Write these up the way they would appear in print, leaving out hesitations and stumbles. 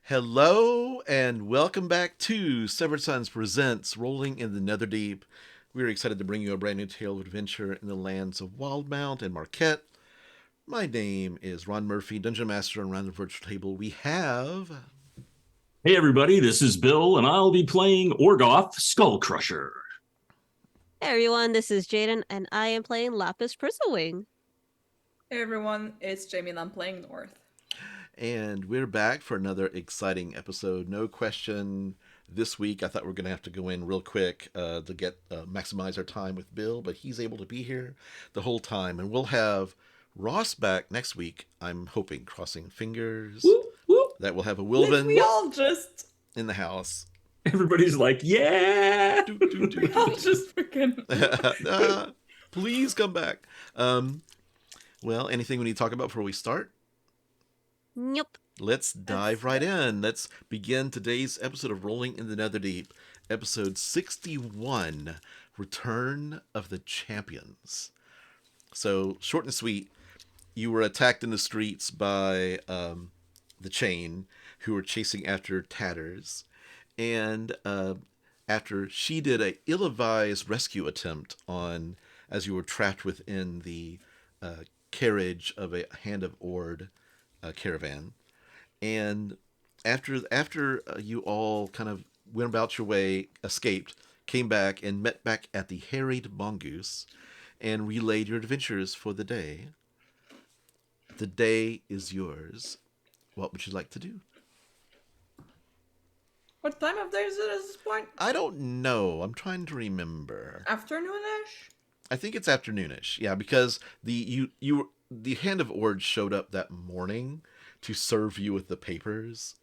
Hello and welcome back to Severed Sons Presents Rolling in the Netherdeep. We're excited to bring you a brand new tale of adventure in the lands of Wildmount and Marquette. My name is Ron Murphy, Dungeon Master, and around the virtual table we have. Hey everybody, this is Bill, and I'll be playing Orgoth, Skullcrusher. Hey everyone, this is Jaiden, and I am playing Laphus Prismawing. Hey everyone, it's Jaime and I'm playing North. And we're back for another exciting episode. No question, this week I thought we were going to have to go in real quick to maximize our time with Bill, but he's able to be here the whole time. And we'll have Ross back next week, I'm hoping, crossing fingers. Whoop, whoop. That we'll have a Like Wilvan we all just in the house. Everybody's like, yeah! we all just freaking Please come back. Well, anything we need to talk about before we start? Nope. Let's dive right in. Let's begin today's episode of Rolling in the Netherdeep, episode 61, Return of the Champions. So, short and sweet, you were attacked in the streets by the Chain, who were chasing after Tatters, and after she did a ill-advised rescue attempt on, as you were trapped within the carriage of a Hand of Ord caravan, and after you all kind of went about your way, escaped, came back, and met back at the harried mongoose, and relayed your adventures for the day. The day is yours. What would you like to do? What time of day is it at this point? I don't know. I'm trying to remember. Afternoonish? I think it's afternoonish. Yeah, because the Hand of Ord showed up that morning to serve you with the papers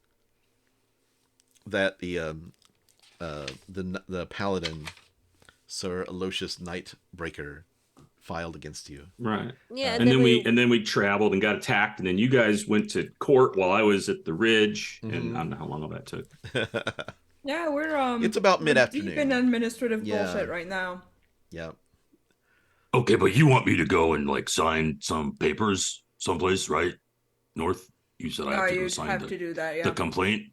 that the paladin Sir Aloysius Nightbreaker filed against you. Right. Yeah, And then we traveled and got attacked, and then you guys went to court while I was at the ridge, and I don't know how long all that took. Yeah, we're It's about we're mid-afternoon. deep in administrative Yeah. bullshit right now. Yeah. Okay, but you want me to go and like sign some papers someplace, right? North? You said I have to go You'd sign have to do that, the yeah. complaint?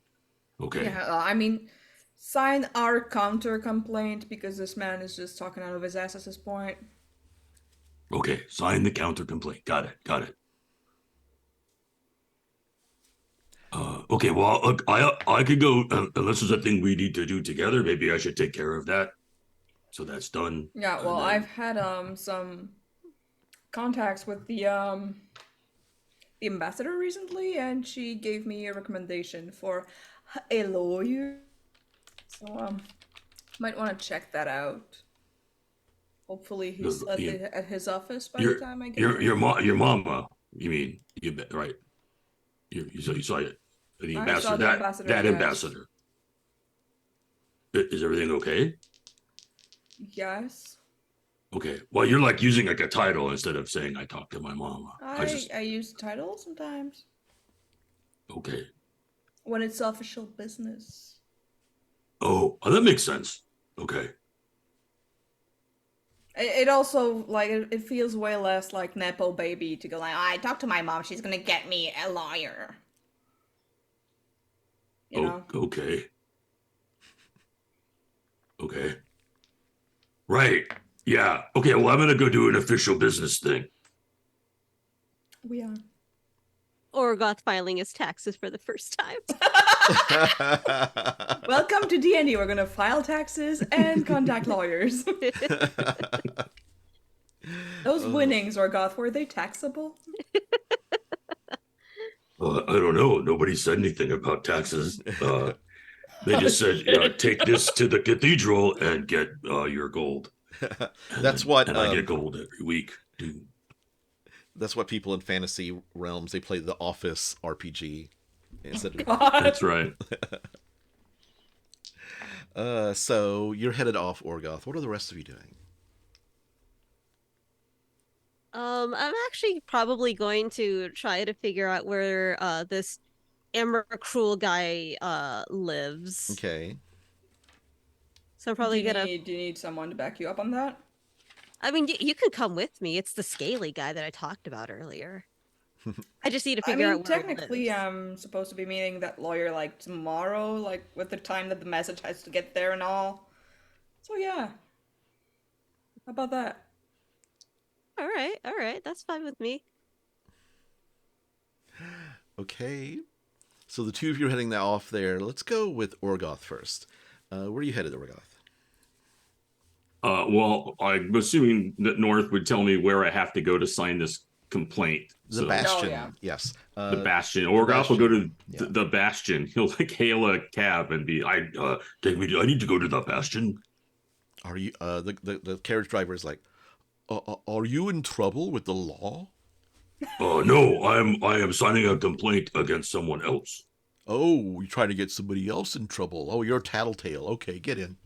Okay. Yeah, I mean, sign our counter complaint because this man is just talking out of his ass at this point. Okay, sign the counter complaint. Got it. Okay, well, look, I could go, unless there's a thing we need to do together, maybe I should take care of that. So that's done. Yeah, well, And then- I've had some contacts with the ambassador recently, and she gave me a recommendation for a lawyer. So might want to check that out. Hopefully he's at his office by the time I get there. Your mama, you mean, right? You saw it. The I ambassador, saw the ambassador, that yes. ambassador. Is everything okay? Yes. Okay. Well, you're like using like a title instead of saying I talked to my mama. I use titles sometimes Okay. when it's official business. Oh, that makes sense. Okay. It also like it feels way less like nepo baby to go like, I talked to my mom, she's gonna get me a lawyer. You know? Okay. Okay. Right. Yeah. Okay. Well, I'm gonna go do an official business thing. We are. Orgoth filing his taxes for the first time. Welcome to D&D. We're gonna file taxes and contact lawyers. Those winnings, Orgoth, were they taxable? I don't know. Nobody said anything about taxes. They just said, take this to the cathedral and get your gold. That's what And I get gold every week, too. that's what people in fantasy realms, they play the Office RPG instead of God. That's right. so you're headed off Orgoth. What are the rest of you doing? I'm actually probably going to try to figure out where this Cruel guy lives. Okay. So I'm probably do gonna. you need someone to back you up on that? I mean, you can come with me. It's the scaly guy that I talked about earlier. I just need to I figure mean, out where technically, it lives. I'm supposed to be meeting that lawyer like tomorrow, like with the time that the message has to get there and all. So yeah, how about that? All right, that's fine with me. Okay. So the two of you are heading off there. Let's go with Orgoth first. Where are you headed, Orgoth? Well, I'm assuming that North would tell me where I have to go to sign this complaint. The So Bastion. Oh, yeah. Yes. the Bastion. Orgoth will go to Yeah. the Bastion. He'll like hail a cab and be, Take me. I need to go to the bastion. Are you? The carriage driver is like, are you in trouble with the law? No, I am signing a complaint against someone else. Oh, you're trying to get somebody else in trouble. Oh, you're a tattletale. Okay, get in.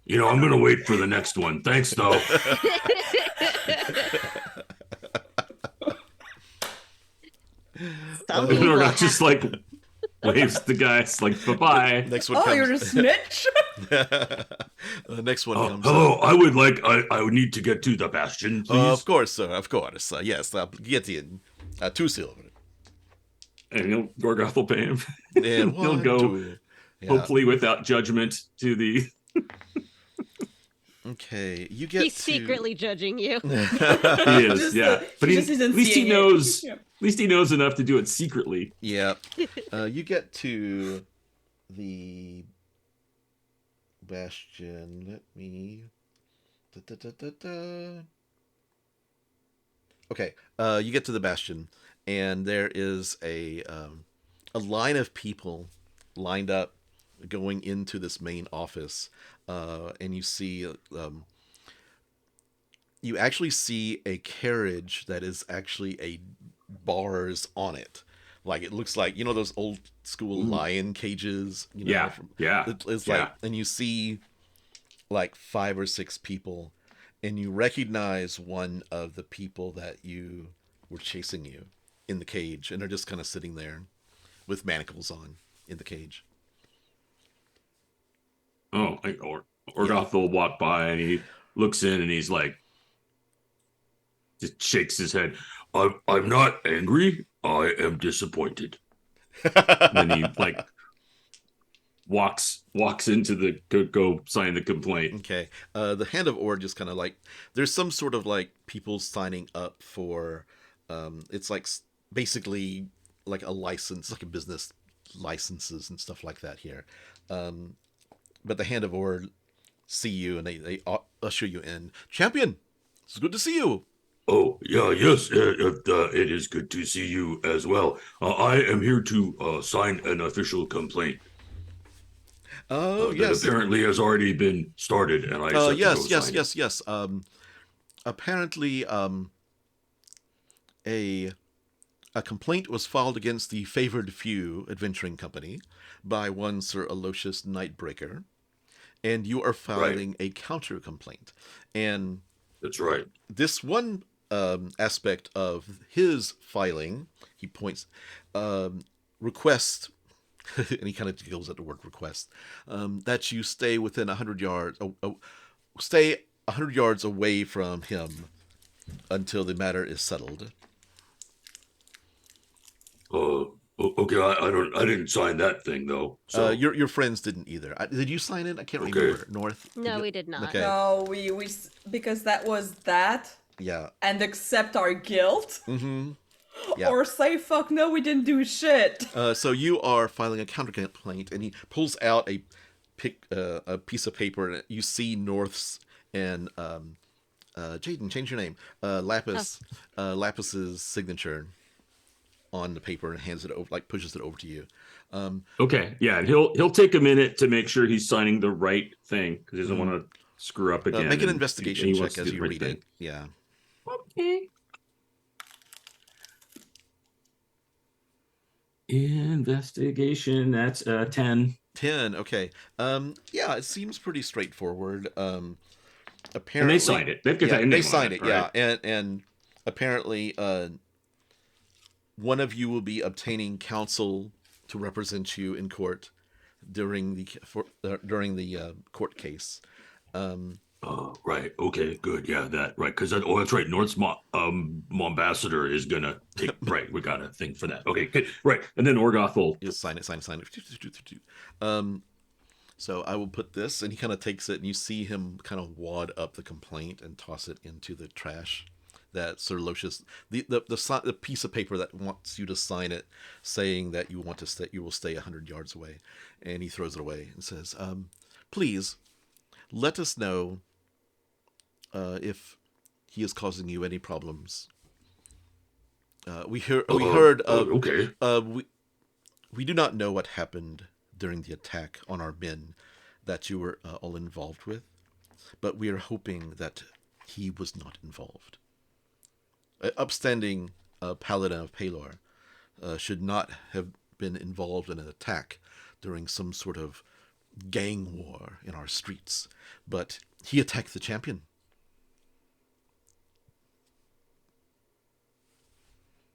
You know, I'm gonna wait for the next one. Thanks, though. Some people Orgoth have just like waves the guys like bye bye. Next one Oh, comes. you're a snitch? The next one comes. Hello, I would need to get to the bastion, please. Of course, sir. Of course. Yes, get in. 2 silver. And Orgoth will pay him. And He'll 1, go 2. Yeah. hopefully without judgment to the. Okay, you get He's to... secretly judging you. He is, Just, yeah. But he he, just at isn't least he seeing it. knows. Yeah. At least he knows enough to do it secretly. Yeah. You get to the Bastion. Let me... Okay. You get to the Bastion, and there is a line of people lined up going into this main office, and you see... you actually see a carriage that is actually a bars on it. Like, it looks like, those old school lion cages, Yeah, yeah, It's yeah. like, and you see like 5 or 6 people, and you recognize one of the people that you were chasing you in the cage, and they're just kind of sitting there with manacles on in the cage. Oh, Orgoth will walk by and he looks in and he's like, just shakes his head. I'm not angry. I am disappointed. And then he like walks into the go sign the complaint. Okay. The Hand of Ord just kind of like, there's some sort of like people signing up for, it's like basically like a license, like a business licenses and stuff like that here. But the Hand of Ord see you and they usher you in. Champion, it's good to see you. Oh, yeah, yes, it is good to see you as well. I am here to sign an official complaint. Oh, That yes. apparently has already been started, and I accept to go sign it. Yes. Apparently, a complaint was filed against the Favored Few Adventuring Company by one Sir Aloysius Nightbreaker, and you are filing a counter complaint. And That's right. this one aspect of his filing, he points, request, and he kind of giggles at the word request, that you stay within 100 yards, stay 100 yards away from him until the matter is settled. Okay, I didn't sign that thing though. So Your friends didn't either. Did you sign it? I can't Okay. remember. North? No, we did not. Okay. No, we because that was that, Yeah. and accept our guilt, Mm-hmm. Yeah. or say fuck no, we didn't do shit. So you are filing a counter complaint, and he pulls out a piece of paper, and you see North's and Jaiden, change your name. Lapus's signature on the paper, and hands it over, like pushes it over to you. Okay, yeah, and he'll take a minute to make sure he's signing the right thing because he doesn't want to screw up again. Make an and investigation he check wants to as do the you right read thing. it. Yeah. Okay. Investigation. That's 10. 10. Okay. Yeah, it seems pretty straightforward. Apparently, And they signed it. They've got yeah, their name they on signed it, it. right? Yeah, and apparently, one of you will be obtaining counsel to represent you in court during the court case. Right. Okay. Good. Yeah. That. Right. Because that's right. North's ambassador is gonna take. Right. We got a thing for that. Okay. Good. Right. And then Orgoth will. Just sign it. So I will put this, and he kind of takes it, and you see him kind of wad up the complaint and toss it into the trash. That Sir Locius, the piece of paper that wants you to sign it, saying that you want to stay, you will stay 100 yards away, and he throws it away and says, "Please let us know if he is causing you any problems. We heard of Okay. we do not know what happened during the attack on our men that you were all involved with, but we are hoping that he was not involved. Upstanding paladin of Palor should not have been involved in an attack during some sort of gang war in our streets, but he attacked the champion."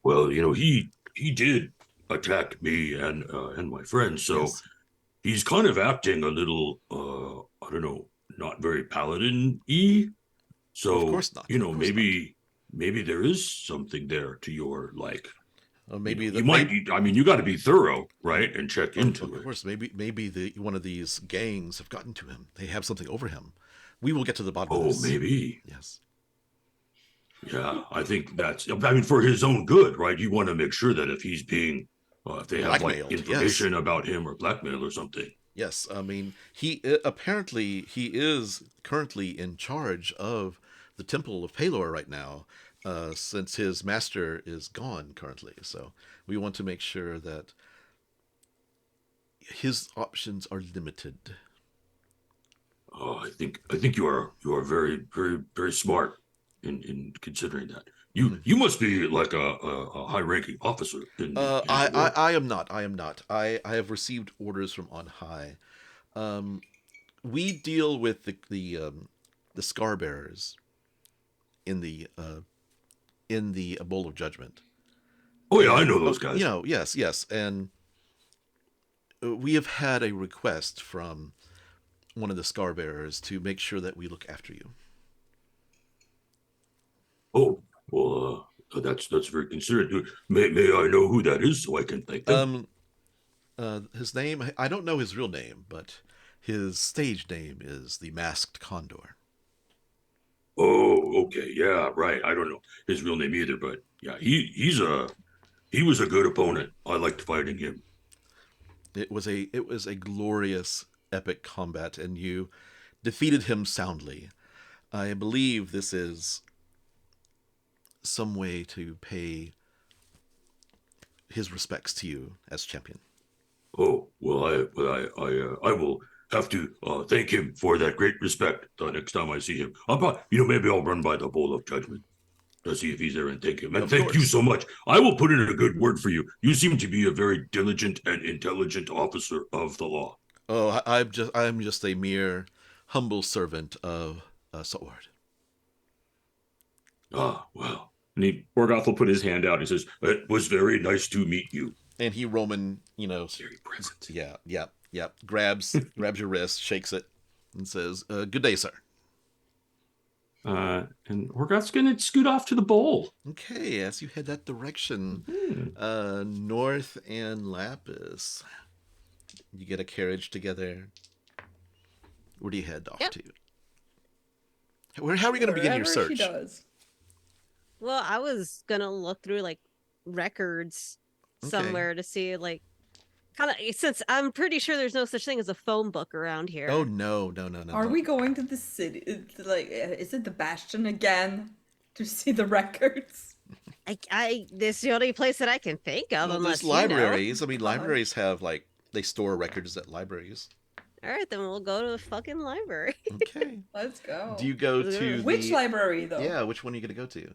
Well, he did attack me and my friends, so Yes. he's kind of acting a little I don't know, not very paladin-y. So, Of course not. Of course maybe there is something there to your like. Maybe You might. I mean, you got to be thorough, right, and check into of it. course, maybe one of these gangs have gotten to him. They have something over him. We will get to the bottom of Oh, this. maybe. Yes. Yeah, I think that's. I mean, for his own good, right? You want to make sure that if he's being, if they have like Blackmailed, information about him or blackmail or something. Yes, I mean, he apparently he is currently in charge of the Temple of Palor right now, since his master is gone currently. So we want to make sure that his options are limited. Oh, I think you are very very very smart in considering that. You must be like a high ranking officer in the war. I am not. I am not. I have received orders from on high. We deal with the scar bearers in the bowl of judgment. Oh yeah, I And, know those guys. yes, and we have had a request from one of the scar bearers to make sure that we look after you. Oh well, that's very considerate. May I know who that is so I can thank them? His name, I don't know his real name, but his stage name is the Masked Condor. Oh, okay, yeah, right. I don't know his real name either, but yeah, he was a good opponent. I liked fighting him. It was a glorious, epic combat, and you defeated him soundly. I believe this is some way to pay his respects to you as champion. Oh well, I will have to thank him for that great respect the next time I see him. Maybe I'll run by the bowl of judgment to see if he's there and thank him. And Of thank you course. so much. I will put in a good word for you. You seem to be a very diligent and intelligent officer of the law. Oh, I'm just a mere humble servant of Sword. Ah, well. And Orgoth will put his hand out and says, It was very nice to meet you. And he Roman, Very present. yeah, grabs your wrist, shakes it, and says, "Good day, sir." and Orgoth's going to scoot off to the bowl. Okay, as you head that direction, Hmm. North and Lapis, you get a carriage together. Where do you head off Yep. to? How are you going to begin your Wherever he search? does. Well, I was gonna look through like records Okay. somewhere to see like kind of since I'm pretty sure there's no such thing as a phone book around here. Oh no. Are we going to the city? Is it the Bastion again to see the records? This is the only place that I can think of, Well, unless there's you know. libraries. I mean, God. libraries have they store records at libraries. All right, then we'll go to the fucking library. Okay. Let's go. Do you go to Which the library though? Yeah, which one are you going to go to?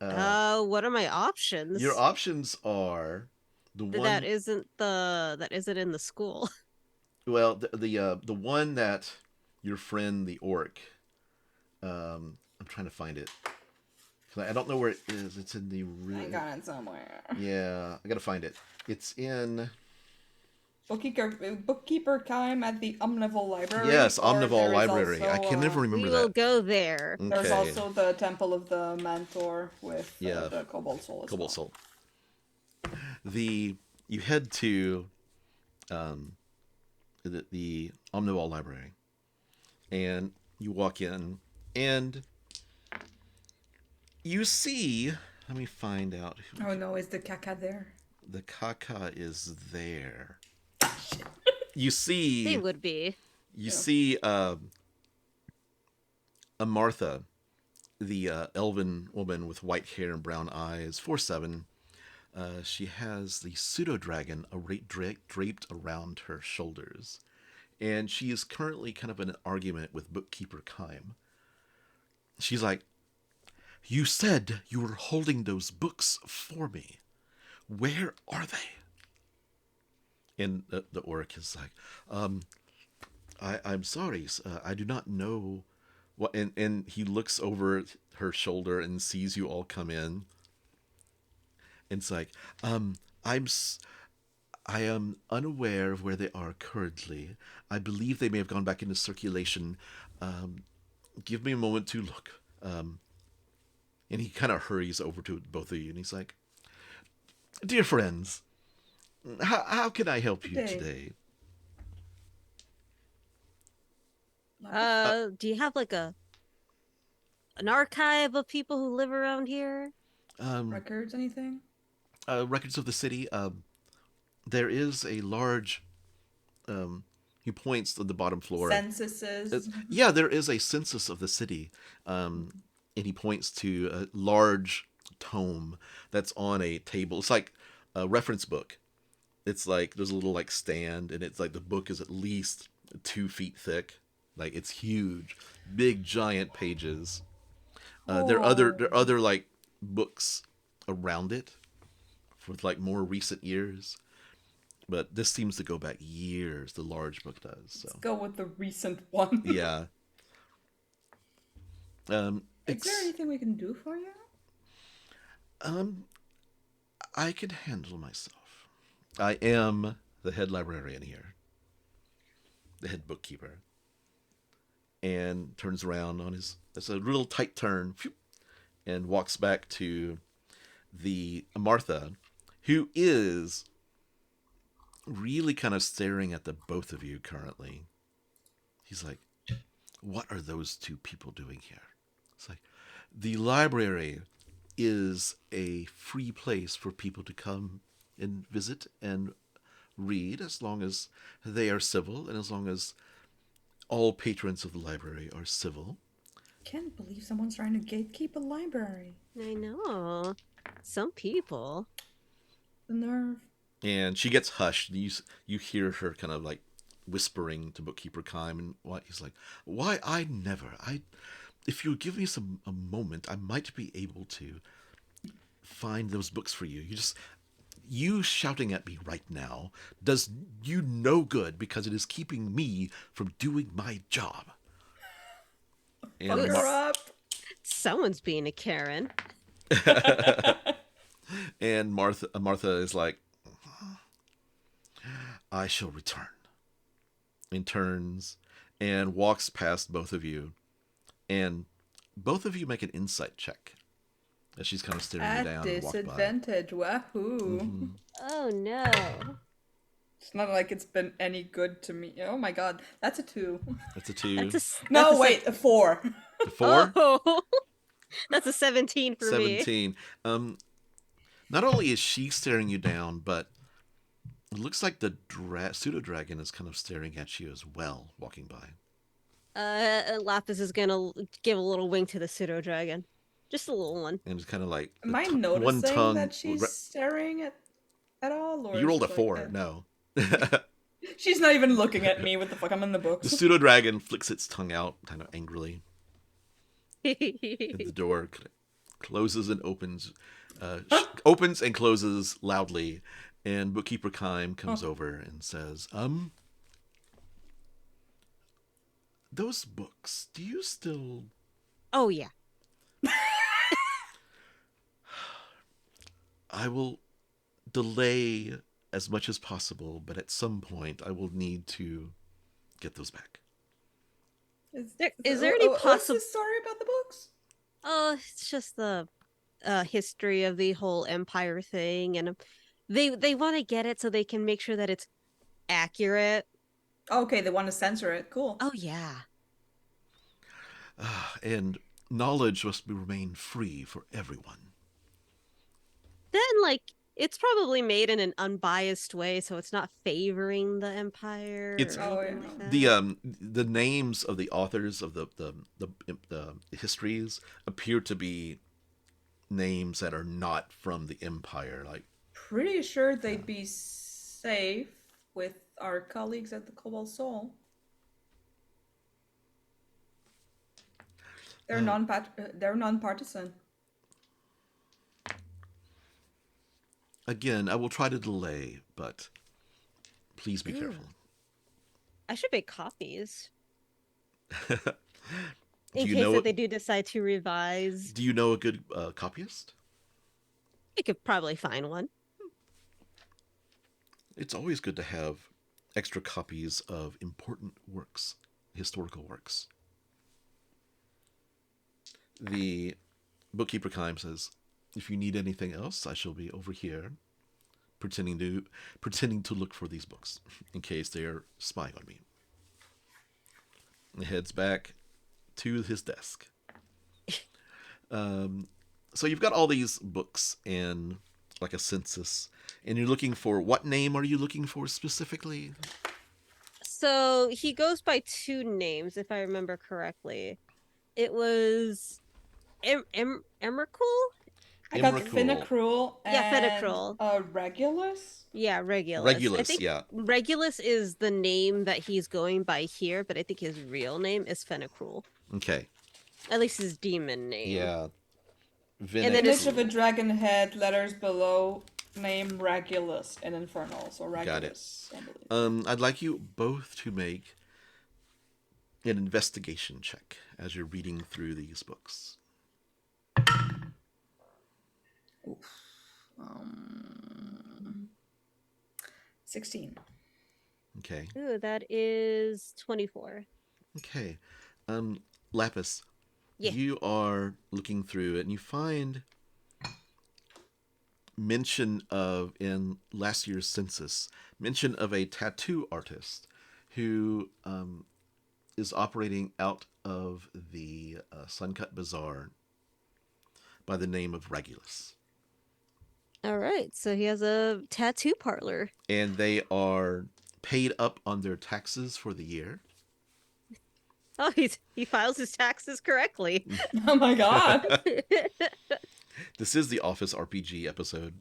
What are my options? Your options are the one that isn't in the school. well, the one that your friend the orc I'm trying to find it. 'Cause I don't know where it is. It's in the I got it somewhere. Yeah, I got to find it. It's in Bookkeeper Kime at the Omnivore Library. Yes, or Omnivore there is Library. I also, can never remember We that. will go there. There's Okay. also the Temple of the Mentor with Yeah, the Cobalt Soul as Cobalt well. Soul. You head to the Omnivore Library, and you walk in, and you see. Let me find out. Oh no, is the Kaka there? The Kaka is there. You see. They would be. You see a Martha, the elven woman with white hair and brown eyes, 4'7". She has the pseudo-dragon draped around her shoulders. And she is currently kind of in an argument with Bookkeeper Kime. She's like, "You said you were holding those books for me. Where are they?" And the orc is like, I'm sorry, I do not know what. And he looks over her shoulder and sees you all come in. And it's like, I am unaware of where they are currently. I believe they may have gone back into circulation. Give me a moment to look. And he kind of hurries over to both of you, and he's like, "Dear friends, how can I help you today?" Do you have like an archive of people who live around here? Records, anything? Records of the city. There is a large. He points to the bottom floor. Censuses. Yeah, there is a census of the city, and he points to a large tome that's on a table. It's like a reference book. It's like there's a little like stand, and it's like the book is at least 2 feet thick. Like it's huge, big giant pages. There are other like books around it for like more recent years, but this seems to go back years. The large book does. So Let's go with the recent one. yeah. Is there anything we can do for you? I can handle myself. I am the head librarian here, the head bookkeeper. And turns around on his, it's a real tight turn, and walks back to the Martha, who is really kind of staring at the both of you currently. He's like, "What are those two people doing here?" It's like, "The library is a free place for people to come and visit and read, as long as they are civil and as long as all patrons of the library are civil." Can't believe someone's trying to gatekeep a library. I know. Some people. The nerve. And she gets hushed. You hear her kind of like whispering to Bookkeeper Kime, and he's like, "Why, I never. If you give me a moment, I might be able to find those books for you. You shouting at me right now does you no good, because it is keeping me from doing my job." And Fuck her up. Someone's being a Karen. and Martha is like, "I shall return." And turns and walks past both of you, and both of you make an insight check as she's kind of staring you At down and walk by. disadvantage. Wahoo. Mm-hmm. Oh no. It's not like it's been any good to me. Oh my god, that's a 2. That's a 2. No, wait, a 4. A 4? Oh, that's a 17 for me. 17. Not only is she staring you down, but it looks like the pseudo-dragon is kind of staring at you as well, walking by. Laphus is gonna give a little wink to the pseudo-dragon. Just a little one. And it's kind of like Am I one noticing tongue. that she's staring at all? Or You rolled a is it 4. like No. She's not even looking at me. What the fuck? I'm in the The books. pseudo-dragon flicks its tongue out kind of angrily. And Oh the door closes and opens. Opens and closes loudly. And Bookkeeper Kime comes over and says, "Those books, do you still..." yeah. "I will delay as much as possible, but at some point I will need to get those back. Is there any What's the story about the books? Oh, it's just the history of the whole empire thing, and they want to get it so they can make sure that it's accurate. Okay, they want to censor it. Cool. Oh yeah. And knowledge must remain free for everyone. Then, like, it's probably made in an unbiased way, so it's not favoring the empire. It's the names of the authors of the histories appear to be names that are not from the empire. Like, pretty sure they'd be safe with our colleagues at the Cobalt Soul. They're non-partisan. Again, I will try to delay, but please be careful. I should make copies. In case that they do decide to revise. Do you know a good copyist? I could probably find one. It's always good to have extra copies of important works, historical works. The bookkeeper Kime says, "If you need anything else, I shall be over here, pretending to look for these books in case they are spying on me." And heads back to his desk. So you've got all these books and like a census, and you're looking for, what name are you looking for specifically? So he goes by two names, if I remember correctly. It was Emrakul? I got Finacruel and Finacruel. Regulus? Yeah, Regulus. Regulus, I think yeah. Regulus is the name that he's going by here, but I think his real name is Finacruel. Okay. At least his demon name. Yeah. And then Image of a dragon head, letters below, name Regulus in Infernal. So Regulus. Got it. I'd like you both to make an investigation check as you're reading through these books. 16. Okay. Ooh, that is 24. Okay. Laphus, Yeah. you are looking through it and you find mention of, in last year's census, mention of a tattoo artist who is operating out of the Suncut Bazaar by the name of Regulus. All right, so he has a tattoo parlor. And they are paid up on their taxes for the year. Oh, he files his taxes correctly. Oh my god. This is the Office RPG episode.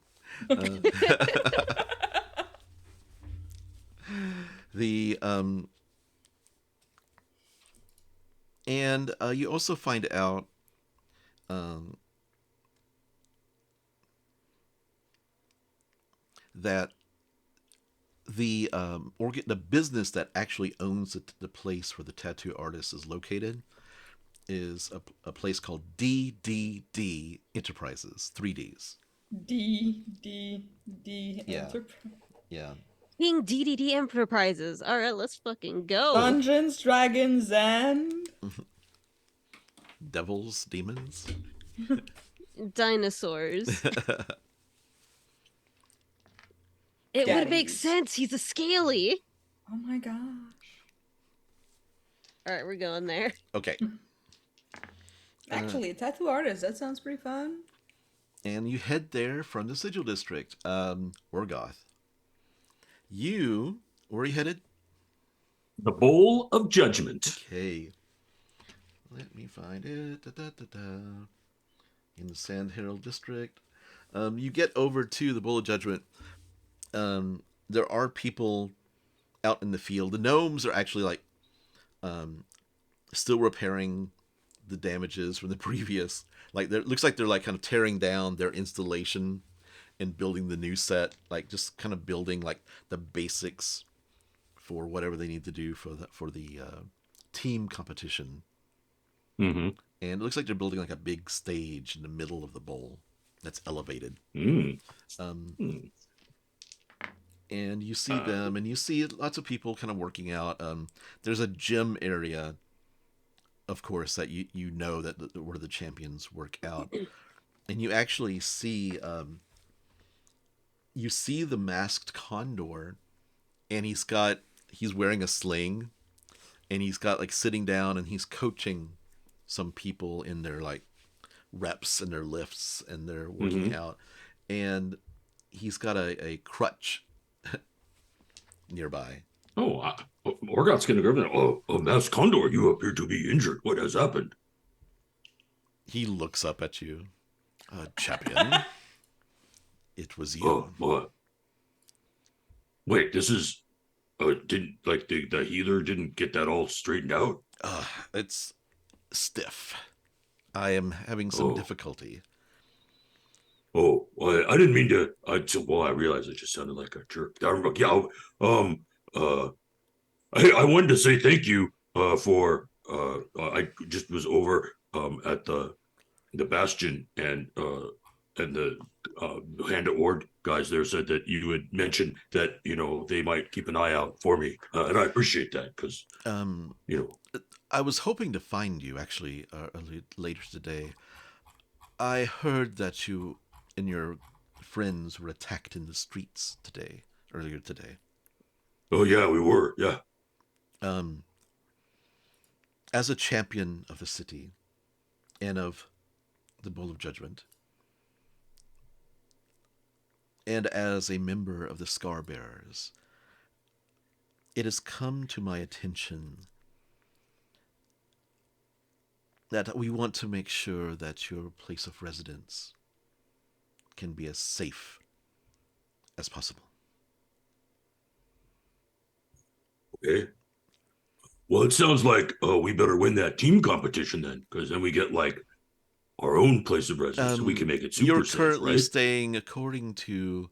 And you also find out that the business that actually owns the place where the tattoo artist is located is a place called DDD Enterprises, 3Ds. D Yeah. Enterprise. Yeah. King DDD Enterprises. All right, let's fucking go. Dungeons, Dragons, and Devils, demons. Dinosaurs. It would make sense. He's a scaly. Oh my gosh. All right, we're going there. Okay. Actually, a tattoo artist. That sounds pretty fun. And you head there from the Sigil District, Orgoth. Where are you headed? The Bowl of Judgment. Okay. Let me find it. In the Sand Herald District. You get over to the Bowl of Judgment. There are people out in the field. The gnomes are actually still repairing the damages from the previous. It looks like they're kind of tearing down their installation and building the new set. Just kind of building the basics for whatever they need to do for the team competition. Mm-hmm. And it looks like they're building a big stage in the middle of the bowl that's elevated. And you see them, and you see lots of people kind of working out. There's a gym area, of course, that you know that where the champions work out, and you actually see the Masked Condor, and he's wearing a sling, and he's got like sitting down, and he's coaching some people in their like reps and their lifts, and they're working out, and he's got a crutch nearby. Orgoth's gonna go over there. Masked Condor, you appear to be injured. What has happened? He looks up at you. Champion, it was you. Wait, this is didn't like the healer didn't get that all straightened out? It's stiff. I am having some difficulty. Well, I didn't mean to. I realized I just sounded like a jerk. I wanted to say thank you for. I just was over at the Bastion, and the Hand of Ord guys there said that you had mentioned that they might keep an eye out for me, and I appreciate that because I was hoping to find you actually later today. I heard that you and your friends were attacked in the streets earlier today. Oh yeah, we were. Yeah. As a champion of the city and of the Bowl of Judgment, and as a member of the Scar Bearers, it has come to my attention that we want to make sure that your place of residence can be as safe as possible. Okay. Well, it sounds like we better win that team competition then, because then we get like our own place of residence, and we can make it super You're safe, currently right? staying, according to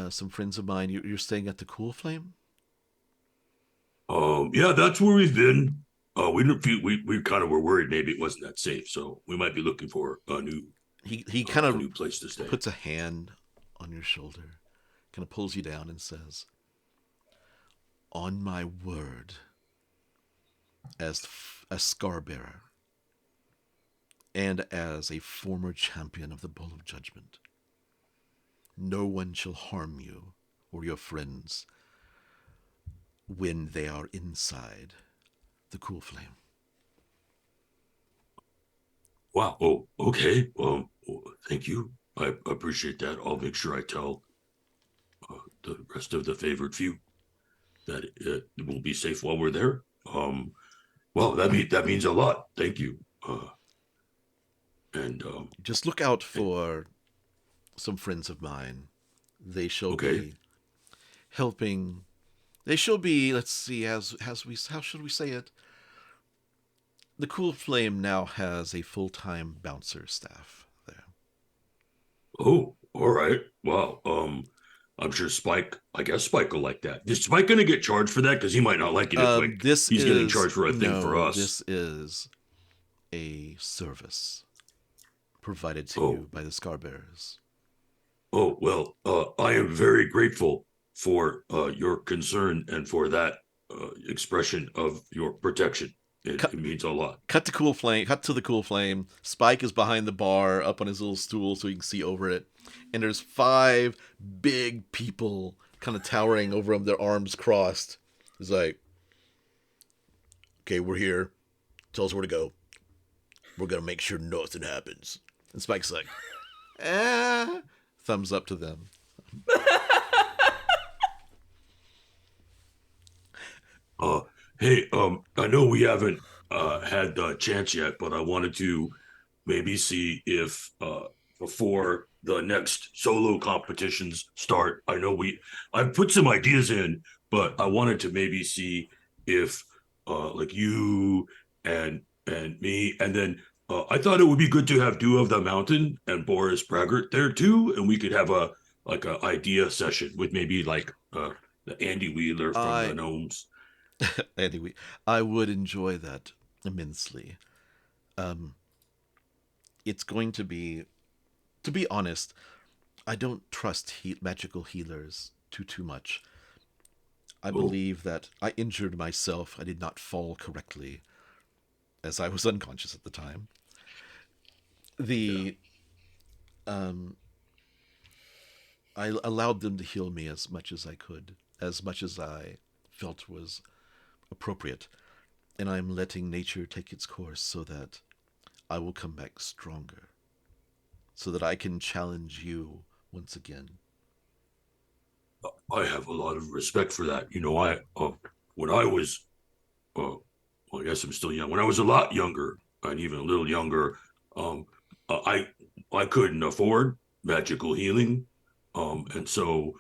some friends of mine, you're staying at the Cool Flame? Yeah, that's where we've been. We kind of were worried maybe it wasn't that safe, so we might be looking for a new He kind of new place to stay. puts a hand on your shoulder, kind of pulls you down and says, "On my word, as a Scarbearer, and as a former champion of the Bowl of Judgment, no one shall harm you or your friends when they are inside the Cool Flame." Wow. Oh, okay. Thank you. I appreciate that. I'll make sure I tell the rest of the favored few that it will be safe while we're there. Well, that means a lot. Thank you. And just look out for some friends of mine. They shall be helping. They shall be. Let's see. How should we say it? The Cool Flame now has a full-time bouncer staff there. Oh, all right. Wow. I'm sure Spike. I guess Spike will like that. Is Spike going to get charged for that? Because he might not like it. If like he's getting charged for a thing for us. This is a service provided to you by the Scarbearers. Oh well, I am very grateful for your concern and for that expression of your protection. It means a lot. Cut to the Cool Flame. Spike is behind the bar, up on his little stool so you can see over it. And there's 5 big people kind of towering over him, their arms crossed. He's like, "Okay, we're here. Tell us where to go. We're going to make sure nothing happens." And Spike's like, thumbs up to them. Hey, I know we haven't had the chance yet, but I wanted to maybe see if before the next solo competitions start, I've put some ideas in, but I wanted to maybe see if like you and me, and then I thought it would be good to have Dew of the Mountain and Boris Braggart there too, and we could have a idea session with maybe like the Andy Wheeler from the Gnomes. Anyway, I would enjoy that immensely. It's going to be honest, I don't trust magical healers too much. I believe that I injured myself. I did not fall correctly, as I was unconscious at the time. I allowed them to heal me as much as I could, as much as I felt was appropriate. And I'm letting nature take its course so that I will come back stronger, so that I can challenge you once again. I have a lot of respect for that. When I was, I guess I'm still young. When I was a lot younger, and even a little younger, I couldn't afford magical healing, and so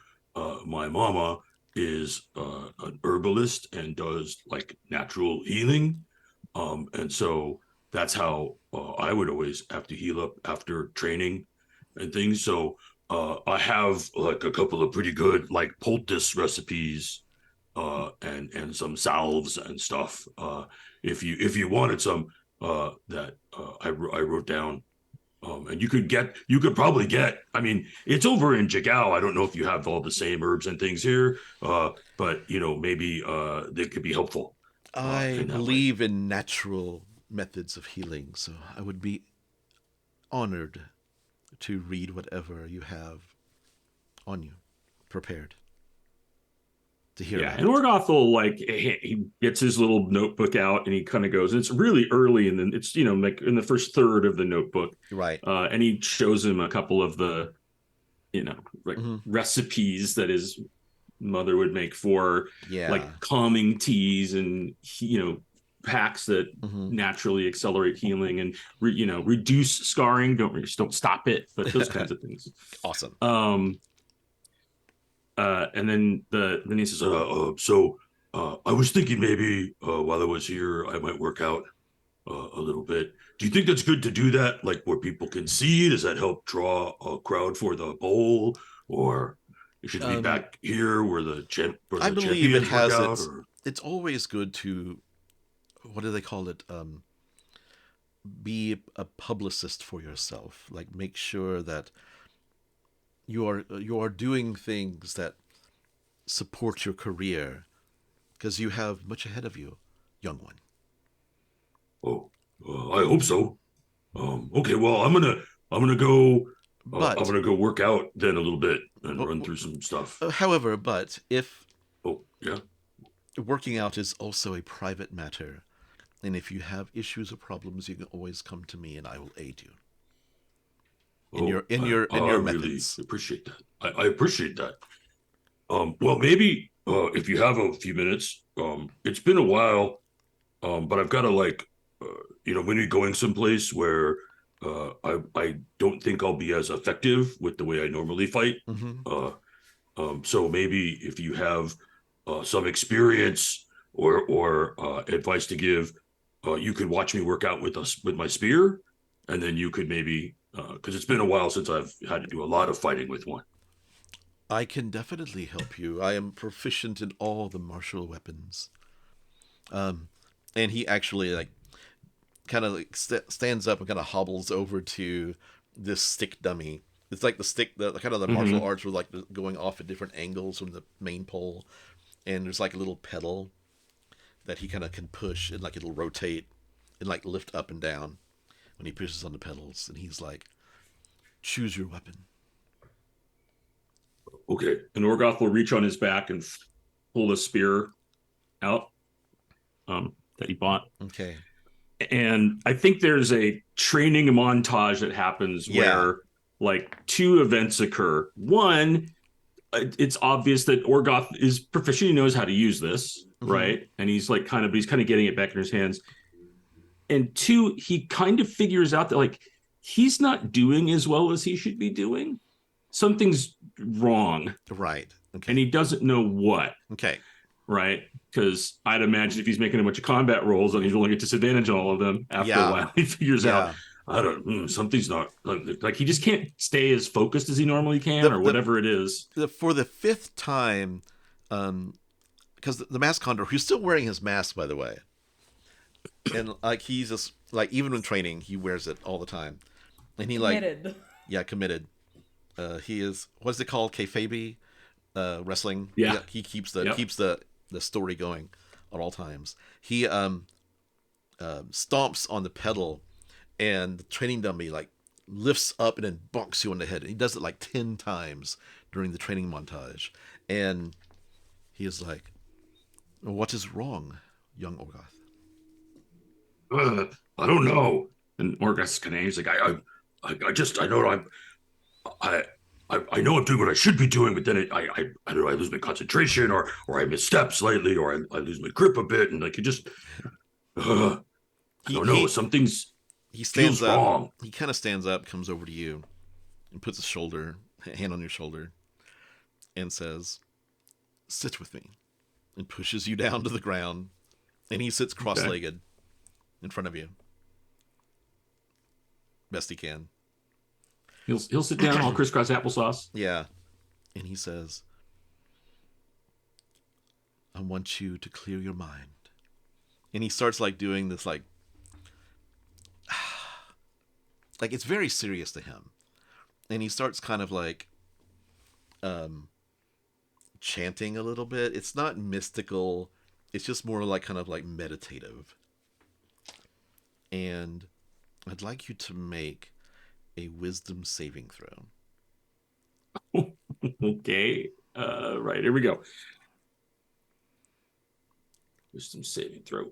my mama is an herbalist and does like natural healing, and so that's how I would always have to heal up after training and things. So I have like a couple of pretty good like poultice recipes and some salves and stuff. If you wanted some that I wrote down. And you could probably get, I mean, it's over in Jigao. I don't know if you have all the same herbs and things here, but maybe they could be helpful. I believe in natural methods of healing, so I would be honored to read whatever you have on you, prepared to hear. Yeah, and Orgoth will he gets his little notebook out and he kind of goes. It's really early, and then it's like in the first third of the notebook, right? And he shows him a couple of the recipes that his mother would make for like calming teas and packs that naturally accelerate healing and reduce scarring. Don't stop it, but those kinds of things. Awesome. And then he says, I was thinking maybe while I was here, I might work out a little bit. Do you think that's good to do that, like where people can see? Does that help draw a crowd for the bowl, or should it be back here where the I believe it has work out, it's always good to, what do they call it? Be a publicist for yourself. Like, make sure that you are doing things that support your career, because you have much ahead of you, young one. Oh, I hope so. Okay, well, I'm gonna go. I'm gonna go work out then a little bit and run through some stuff. However, if yeah, working out is also a private matter, and if you have issues or problems, you can always come to me, and I will aid you. In your methods. Really appreciate that. I appreciate that. Well, maybe if you have a few minutes, it's been a while, but I've got to when you're going someplace where I don't think I'll be as effective with the way I normally fight. So maybe if you have some experience or advice to give, you could watch me work out with my spear, and then you could maybe. Because it's been a while since I've had to do a lot of fighting with one. I can definitely help you. I am proficient in all the martial weapons. And he actually kind of stands up and kind of hobbles over to this stick dummy. It's like the stick, the kind of the martial arts were like going off at different angles from the main pole, and there's like a little pedal that he kind of can push, and it'll rotate and lift up and down when he pushes on the pedals, and he's like, choose your weapon. Okay. And Orgoth will reach on his back and pull a spear out that he bought. Okay. And I think there's a training montage that happens where two events occur. One, it's obvious that Orgoth is proficient. He knows how to use this, right? And he's kind of getting it back in his hands. And two, he kind of figures out that he's not doing as well as he should be doing. Something's wrong. Right. Okay. And he doesn't know what. Okay. Right? Because I'd imagine if he's making a bunch of combat rolls and he's rolling at disadvantage on all of them, after a while he figures out, I don't something's not he just can't stay as focused as he normally can, or whatever it is. For the fifth time, because the Masked Condor, who's still wearing his mask, by the way. And he's just even when training, he wears it all the time, and he committed. Committed. He is, what's it called, kayfabe? wrestling. Yeah. He keeps the story going at all times. He stomps on the pedal, and the training dummy like lifts up and then bonks you on the head. And he does it like 10 times during the training montage. And he is like, "What is wrong, young Orgoth?" I don't know. And Orgoth's kind of he's like, I know I'm doing what I should be doing, but then I don't know, I lose my concentration, or I misstep slightly, or I lose my grip a bit, and like it just, I don't know, something's he stands feels up. wrong. He kind of stands up, comes over to you, and puts a hand on your shoulder, and says, "Sit with me," and pushes you down to the ground, and he sits cross-legged in front of you, best he can. He'll sit down all crisscross applesauce. Yeah, and he says, "I want you to clear your mind," and he starts like doing this like it's very serious to him, and he starts kind of like chanting a little bit. It's not mystical, it's just more like kind of like meditative. And I'd like you to make a wisdom saving throw. Okay. Right, here we go. Wisdom saving throw.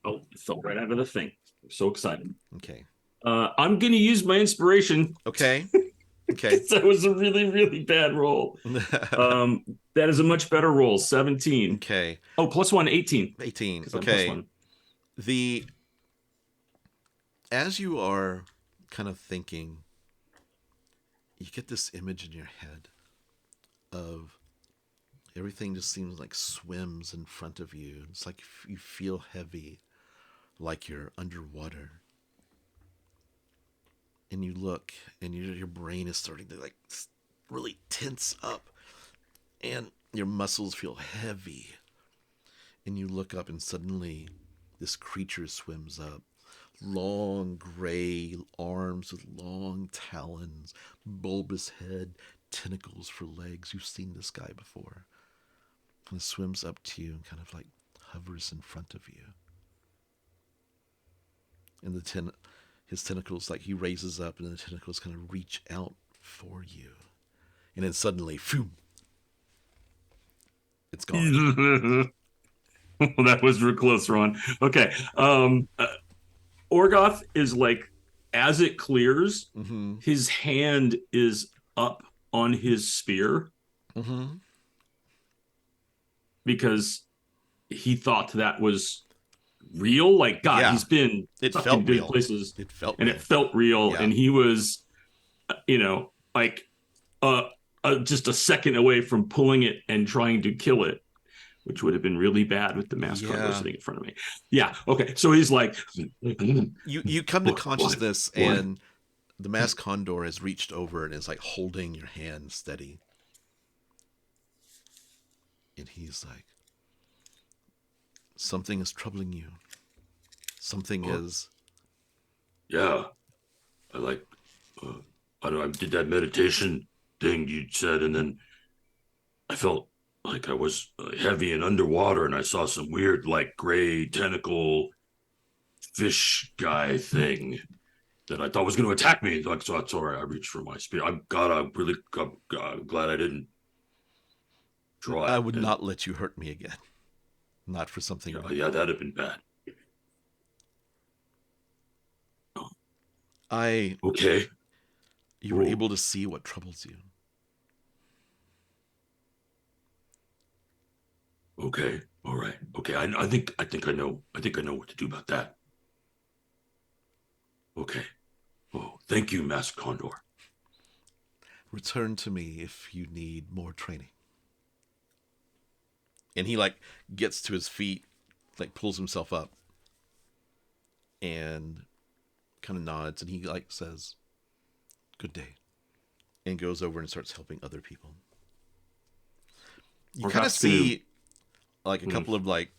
Oh, it fell right out of the thing. I'm so excited. Okay. I'm going to use my inspiration. Okay. Okay. That was a really, really bad roll. That is a much better roll. 17. Okay. Oh, +1, 18. 18. Okay. As you are kind of thinking, you get this image in your head of everything just seems like swims in front of you. It's like you feel heavy, like you're underwater. And you look, and your brain is starting to like really tense up, and your muscles feel heavy. And you look up, and suddenly this creature swims up. Long gray arms with long talons, bulbous head, tentacles for legs. You've seen this guy before. And it swims up to you and kind of like hovers in front of you. And his tentacles, like he raises up, and the tentacles kind of reach out for you. And then suddenly, phew, it's gone. Well, that was real close, Ron. Okay. Orgoth is like, as it clears, his hand is up on his spear. Because he thought that was real. Like, God, he's been in good places. It felt real. It felt real. Yeah. And he was, like just a second away from pulling it and trying to kill it, which would have been really bad with the Masked Condor sitting in front of me. Yeah. Okay. So he's like, you come to consciousness, and the Masked Condor has reached over and is like holding your hand steady. And he's like, "Something is troubling you. Something is." Yeah. I like, I did that meditation thing you said, and then I felt like I was heavy and underwater, and I saw some weird, like, gray tentacle fish guy thing that I thought was going to attack me. Like, so that's all right. I reached for my spear. I'm really glad I didn't draw it. I would not let you hurt me again. Not for something. Yeah, that'd have been bad. Okay. You were able to see what troubles you. Okay. All right. Okay. I think I know what to do about that. Okay. Oh, thank you, Masked Condor. Return to me if you need more training. And he like gets to his feet, like pulls himself up, and kind of nods, and he like says, "Good day," and goes over and starts helping other people. You kind of see like a couple of like,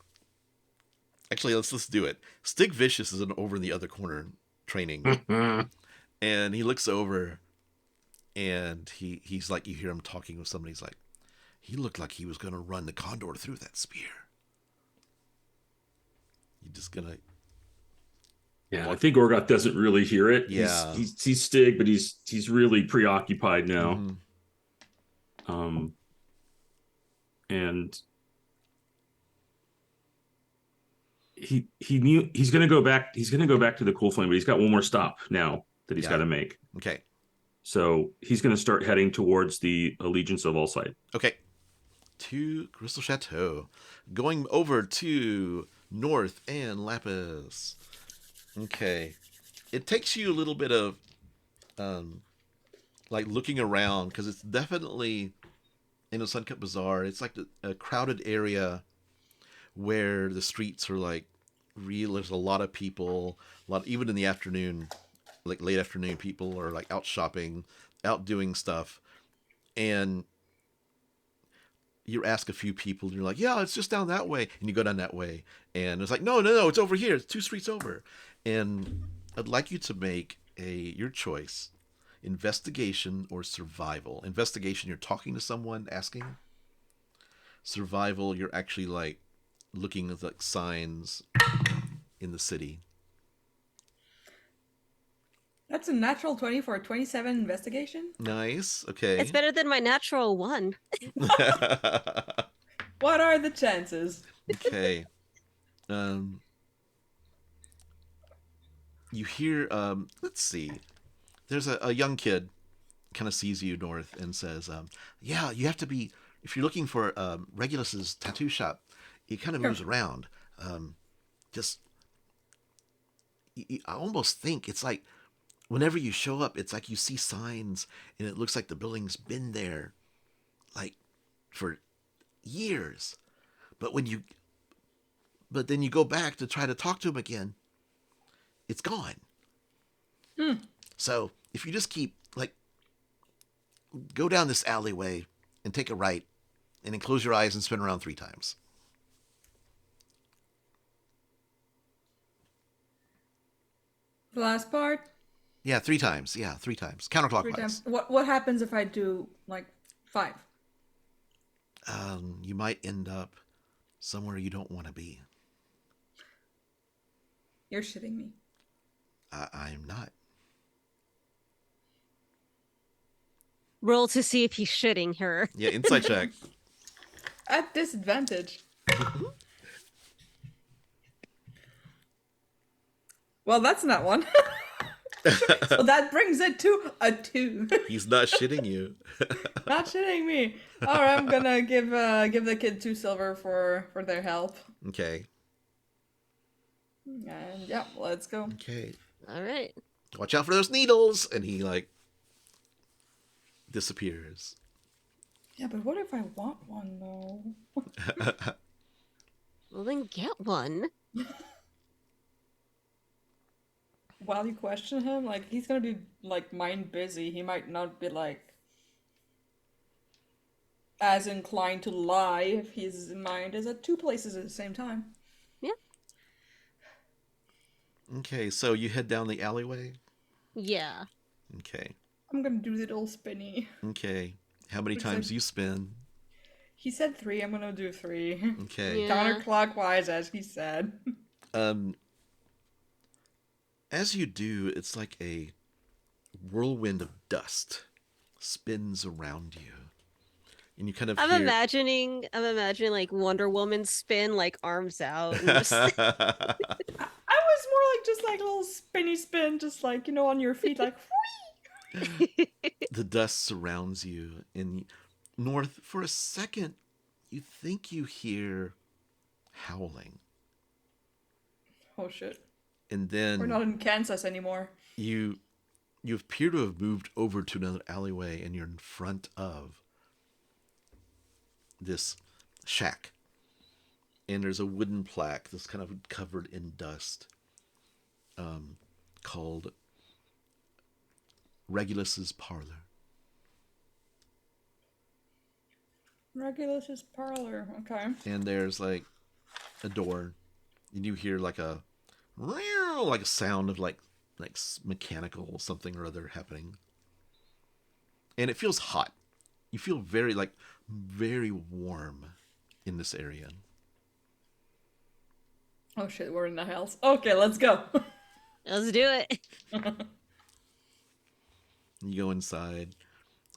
actually let's do it. Stig Vicious is over in the other corner training, and he looks over, And he's like, you hear him talking with somebody. He's like, he looked like he was going to run the condor through that spear. You just going to... Yeah, I think Orgoth doesn't really hear it. Yeah. He's Stig, but he's really preoccupied now. Mm-hmm. And he knew he's going to go back. He's going to go back to the Cool Flame, but he's got one more stop now that he's got to make. Okay. So he's going to start heading towards the Allegiance of Allsight. Okay. To Crystal Chateau. Going over to North and Laphus. Okay. It takes you a little bit of like looking around, because it's definitely in a Suncut Bazaar. It's like a crowded area where the streets are like real. There's a lot of people, even in the afternoon, like late afternoon, people are like out shopping, out doing stuff. And you ask a few people and you're like, yeah, it's just down that way. And you go down that way and it's like, no, it's over here. It's 2 streets over. And I'd like you to make your choice, investigation or survival. Investigation, you're talking to someone, asking. Survival, you're actually like looking at like signs in the city. That's a natural 20 for a 27 investigation. Nice. Okay. It's better than my natural 1. What are the chances? Okay. You hear, let's see. There's a young kid kind of sees you, North, and says, yeah, you have to be, if you're looking for Regulus's tattoo shop, it kind of moves around. I almost think it's like, whenever you show up, it's like you see signs, and it looks like the building's been there, like, for years. But then you go back to try to talk to him again, it's gone. So if you just keep, like, go down this alleyway and take a right, and then close your eyes and spin around 3 times. The last part? Yeah, 3 times. Yeah, 3 times. Counterclockwise. 3 times. What happens if I do, like, 5? You might end up somewhere you don't want to be. You're shitting me. I'm not. Roll to see if he's shitting her. Yeah, insight check. At disadvantage. Well, that's not one. So that brings it to a 2. He's not shitting you. Not shitting me. All right, I'm gonna give the kid 2 silver for their help. Okay. And yeah, let's go. Okay. All right. Watch out for those needles! And he, like, disappears. Yeah, but what if I want one, though? Well, then get one. While you question him, like, he's gonna be, like, mind busy. He might not be, like, as inclined to lie if his mind is at 2 places at the same time. Yeah. Okay, so you head down the alleyway? Yeah. Okay. I'm gonna do the little spinny. Okay. How many Looks times like- do you spin? He said 3, I'm gonna do 3. Okay. Yeah. Counterclockwise, as he said. As you do, it's like a whirlwind of dust spins around you. And you kind of I'm hear... imagining like Wonder Woman spin, like arms out. And just... I was more like just like a little spinny spin, just like, you know, on your feet, like, whee! The dust surrounds you. And North, for a second, you think you hear howling. Oh shit. And then We're not in Kansas anymore. you appear to have moved over to another alleyway, and you're in front of this shack. And there's a wooden plaque that's kind of covered in dust, called Regulus's Parlor. Regulus's parlor, okay. And there's like a door, and you hear like a sound of like mechanical something or other happening. and it feels hot. You feel very warm in this area. Oh shit, we're in the house. Okay, let's go. Let's do it. You go inside,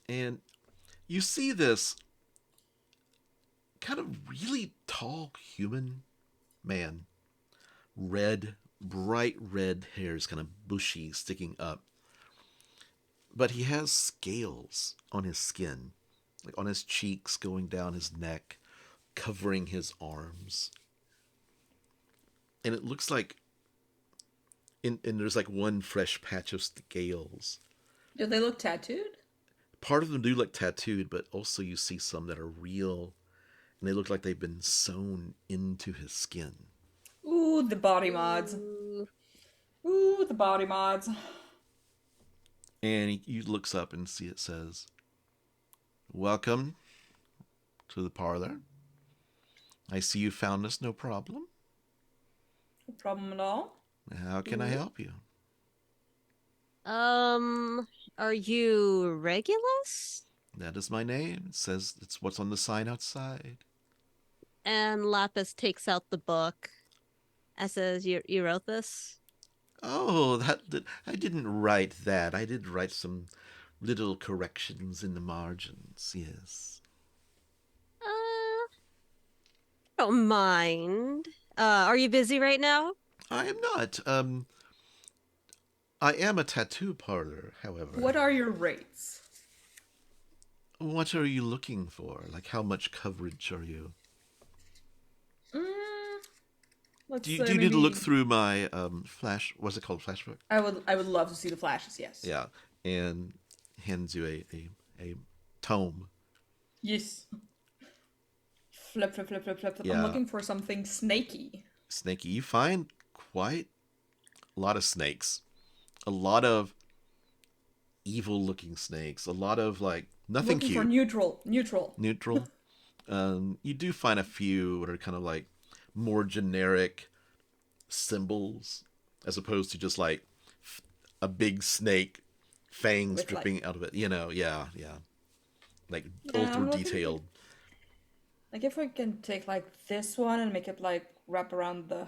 and you see this kind of really tall human man. Bright red hairs, kind of bushy, sticking up. But he has scales on his skin, like on his cheeks, going down his neck, covering his arms. And it looks like, and there's like one fresh patch of scales. Do they look tattooed? Part of them do look tattooed, but also you see some that are real, and they look like they've been sewn into his skin. Ooh, the body mods. Ooh, the body mods. And he looks up and see it says, "Welcome to the parlor. I see you found us, no problem. No problem at all. How can I help you?" Are you Regulus? "That is my name. It says it's what's on the sign outside." And Lapis takes out the book and says, You wrote this? "Oh, I didn't write that. I did write some little corrections in the margins, yes." Don't mind. Are you busy right now? "I am not. I am a tattoo parlor, however." What are your rates? "What are you looking for? Like, how much coverage are you?" Let's Do you say need to look maybe- through my flash? What's it called? Flashbook? I would love to see the flashes. Yes. Yeah, and hands you a tome. Yes. Flip, flip, flip, flip, flip. Yeah. I'm looking for something snaky. Snaky. You find quite a lot of snakes, a lot of evil-looking snakes, a lot of like nothing Looking cute. for neutral. Neutral. You do find a few that are kind of like more generic symbols, as opposed to just like a big snake, fangs With, dripping out of it. Yeah. Like Yeah, ultra I'm looking- detailed. Like if we can take like this one and make it like wrap around the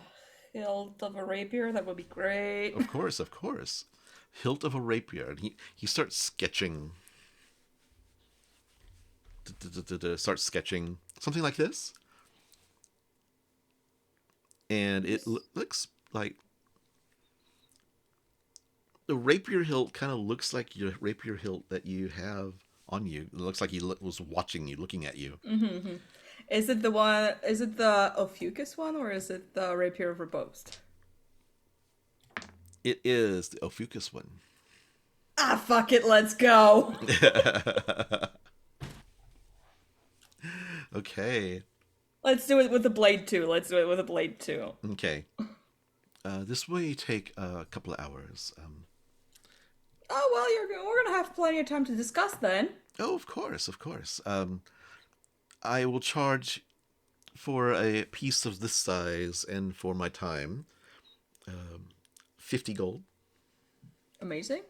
hilt of a rapier, that would be great. Of course. Hilt of a rapier. And he starts sketching. Starts sketching something like this. And it looks like the rapier hilt kind of looks like your rapier hilt that you have on you. It looks like he was watching you, looking at you. Mm-hmm. Is it the one? Is it the Ophiuchus one, or is it the rapier of Riposte? It is the Ophiuchus one. Ah, fuck it, let's go. Okay. Let's do it with the blade too. Okay. This will take a couple of hours. Oh well, we're gonna have plenty of time to discuss then. Oh, of course. I will charge for a piece of this size and for my time, 50 gold. Amazing.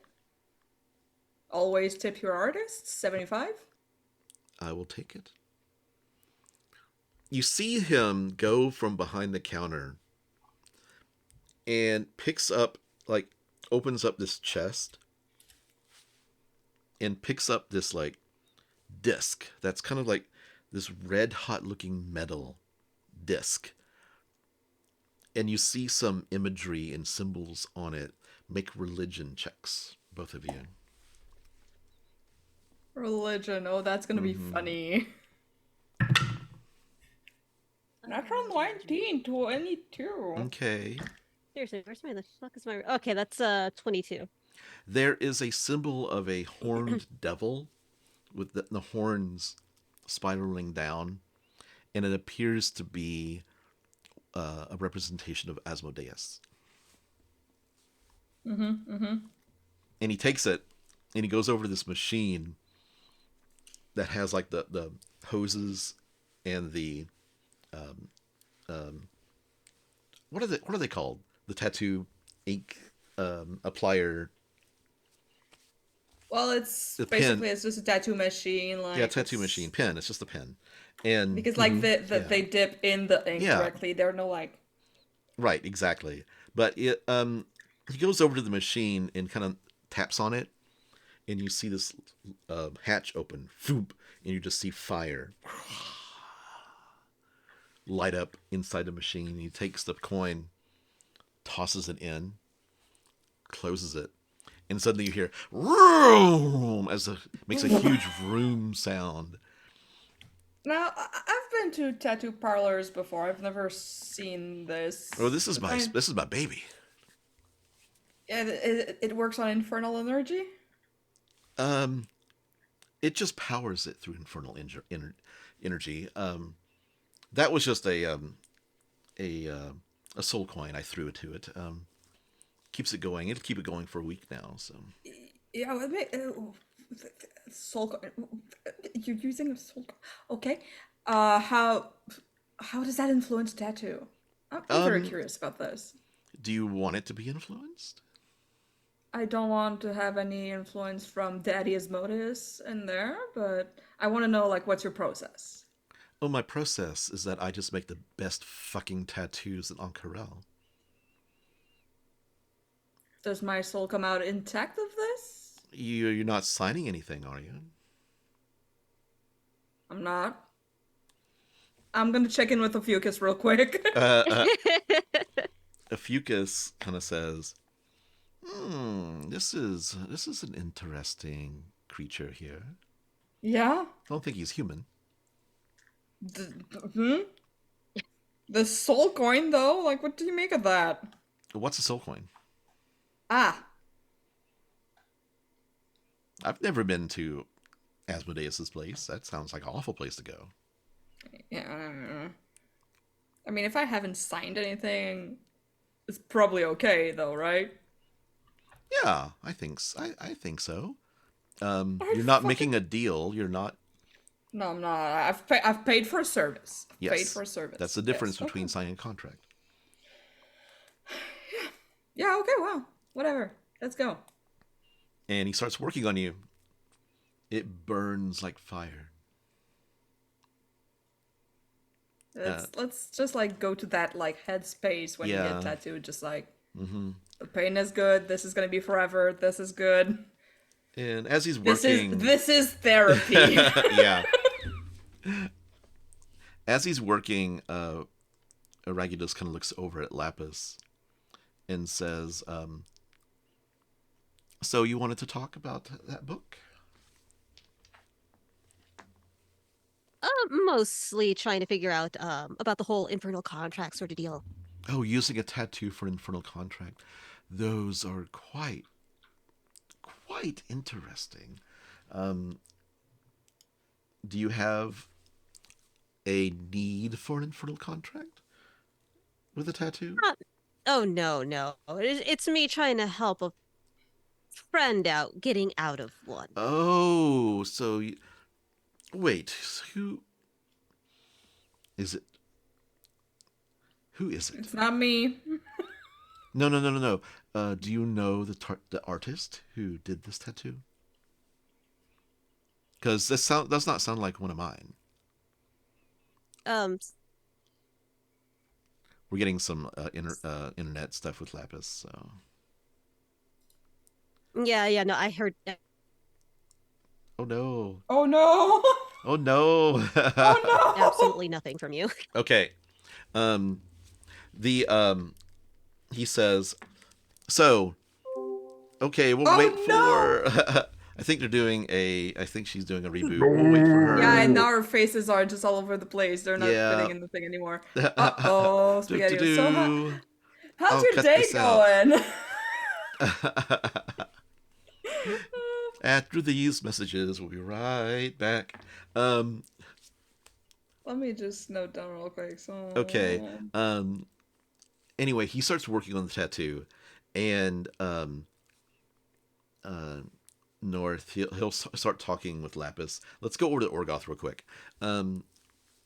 Always tip your artists. 75. I will take it. You see him go from behind the counter and opens up this chest and picks up this disc that's kind of like this red hot looking metal disc. And you see some imagery and symbols on it. Make religion checks, both of you. Religion. Oh, that's gonna be funny. Natural 1922. Okay. Seriously, where the fuck is my... Okay, that's 22. There is a symbol of a horned devil with the horns spiraling down, and it appears to be a representation of Asmodeus. And he takes it, and he goes over to this machine that has like the hoses and the what are they called? The tattoo ink applier. Well, it's The basically pen. it's just a tattoo machine, like Yeah, tattoo machine pen. It's just a pen, and because like yeah, they dip in the ink yeah, directly. There are no like. right, exactly. But he goes over to the machine and kind of taps on it, and you see this hatch open, Foop, and you just see fire light up inside the machine. He takes the coin, tosses it in, closes it, and suddenly you hear vroom as it makes a huge vroom sound. Now, I've been to tattoo parlors before. I've never seen this. Oh, this is my baby. It works on infernal energy. It just powers it through infernal energy. That was just a soul coin I threw it to it. Keeps it going. It'll keep it going for a week now. So Yeah, soul. You're using a soul. Okay. How does that influence tattoo? I'm very curious about this. do you want it to be influenced? I don't want to have any influence from Daddy Asmodeus in there, but I want to know, like, what's your process? Oh, my process is that I just make the best fucking tattoos in Ank'Harel. Does my soul come out intact of this? You're not signing anything, are you? I'm not. I'm gonna check in with Ophiuchus real quick. Ophiuchus kind of says, this is an interesting creature here. Yeah? I don't think he's human. The soul coin, though? Like, what do you make of that? What's a soul coin? Ah. I've never been to Asmodeus's place. That sounds like an awful place to go. Yeah. I mean, if I haven't signed anything, it's probably okay, though, right? Yeah, I think so. You're not making a deal. You're not. No, I'm not. I've paid for a service. Yes, Paid for a service. That's the difference Yes, between okay. signing a contract. Yeah, okay, well, whatever. Let's go. And he starts working on you. It burns like fire. Let's just like go to that like headspace when you Yeah. get tattooed. Just like the pain is good. This is gonna be forever. This is good. And as he's working, This is therapy. yeah. As he's working, Aragidus kind of looks over at Laphus and says, "So you wanted to talk about that book?" Mostly trying to figure out about the whole infernal contract sort of deal. Oh, using a tattoo for an infernal contract. Those are quite interesting. Do you have a need for an infernal contract with a tattoo? Oh no. It's me trying to help a friend out getting out of one. Oh, so wait, who is it? Who is it? It's not me. No. Do you know the artist who did this tattoo? Because this does not sound like one of mine. We're getting some internet stuff with Laphus, so. Yeah, no, I heard. Oh no! Oh no! Oh no! Oh no! Absolutely nothing from you. Okay. He says, so, okay, we'll wait for, I think she's doing a reboot. We'll wait for her. Yeah, and now our faces are just all over the place. They're not Yeah. fitting in the thing anymore. Uh-oh, Spaghetti. So how's I'll your cut day this out. going? After these messages, we'll be right back. Let me just note down real quick. So... Okay. Anyway, he starts working on the tattoo, and North, he'll start talking with Laphus. Let's go over to Orgoth real quick.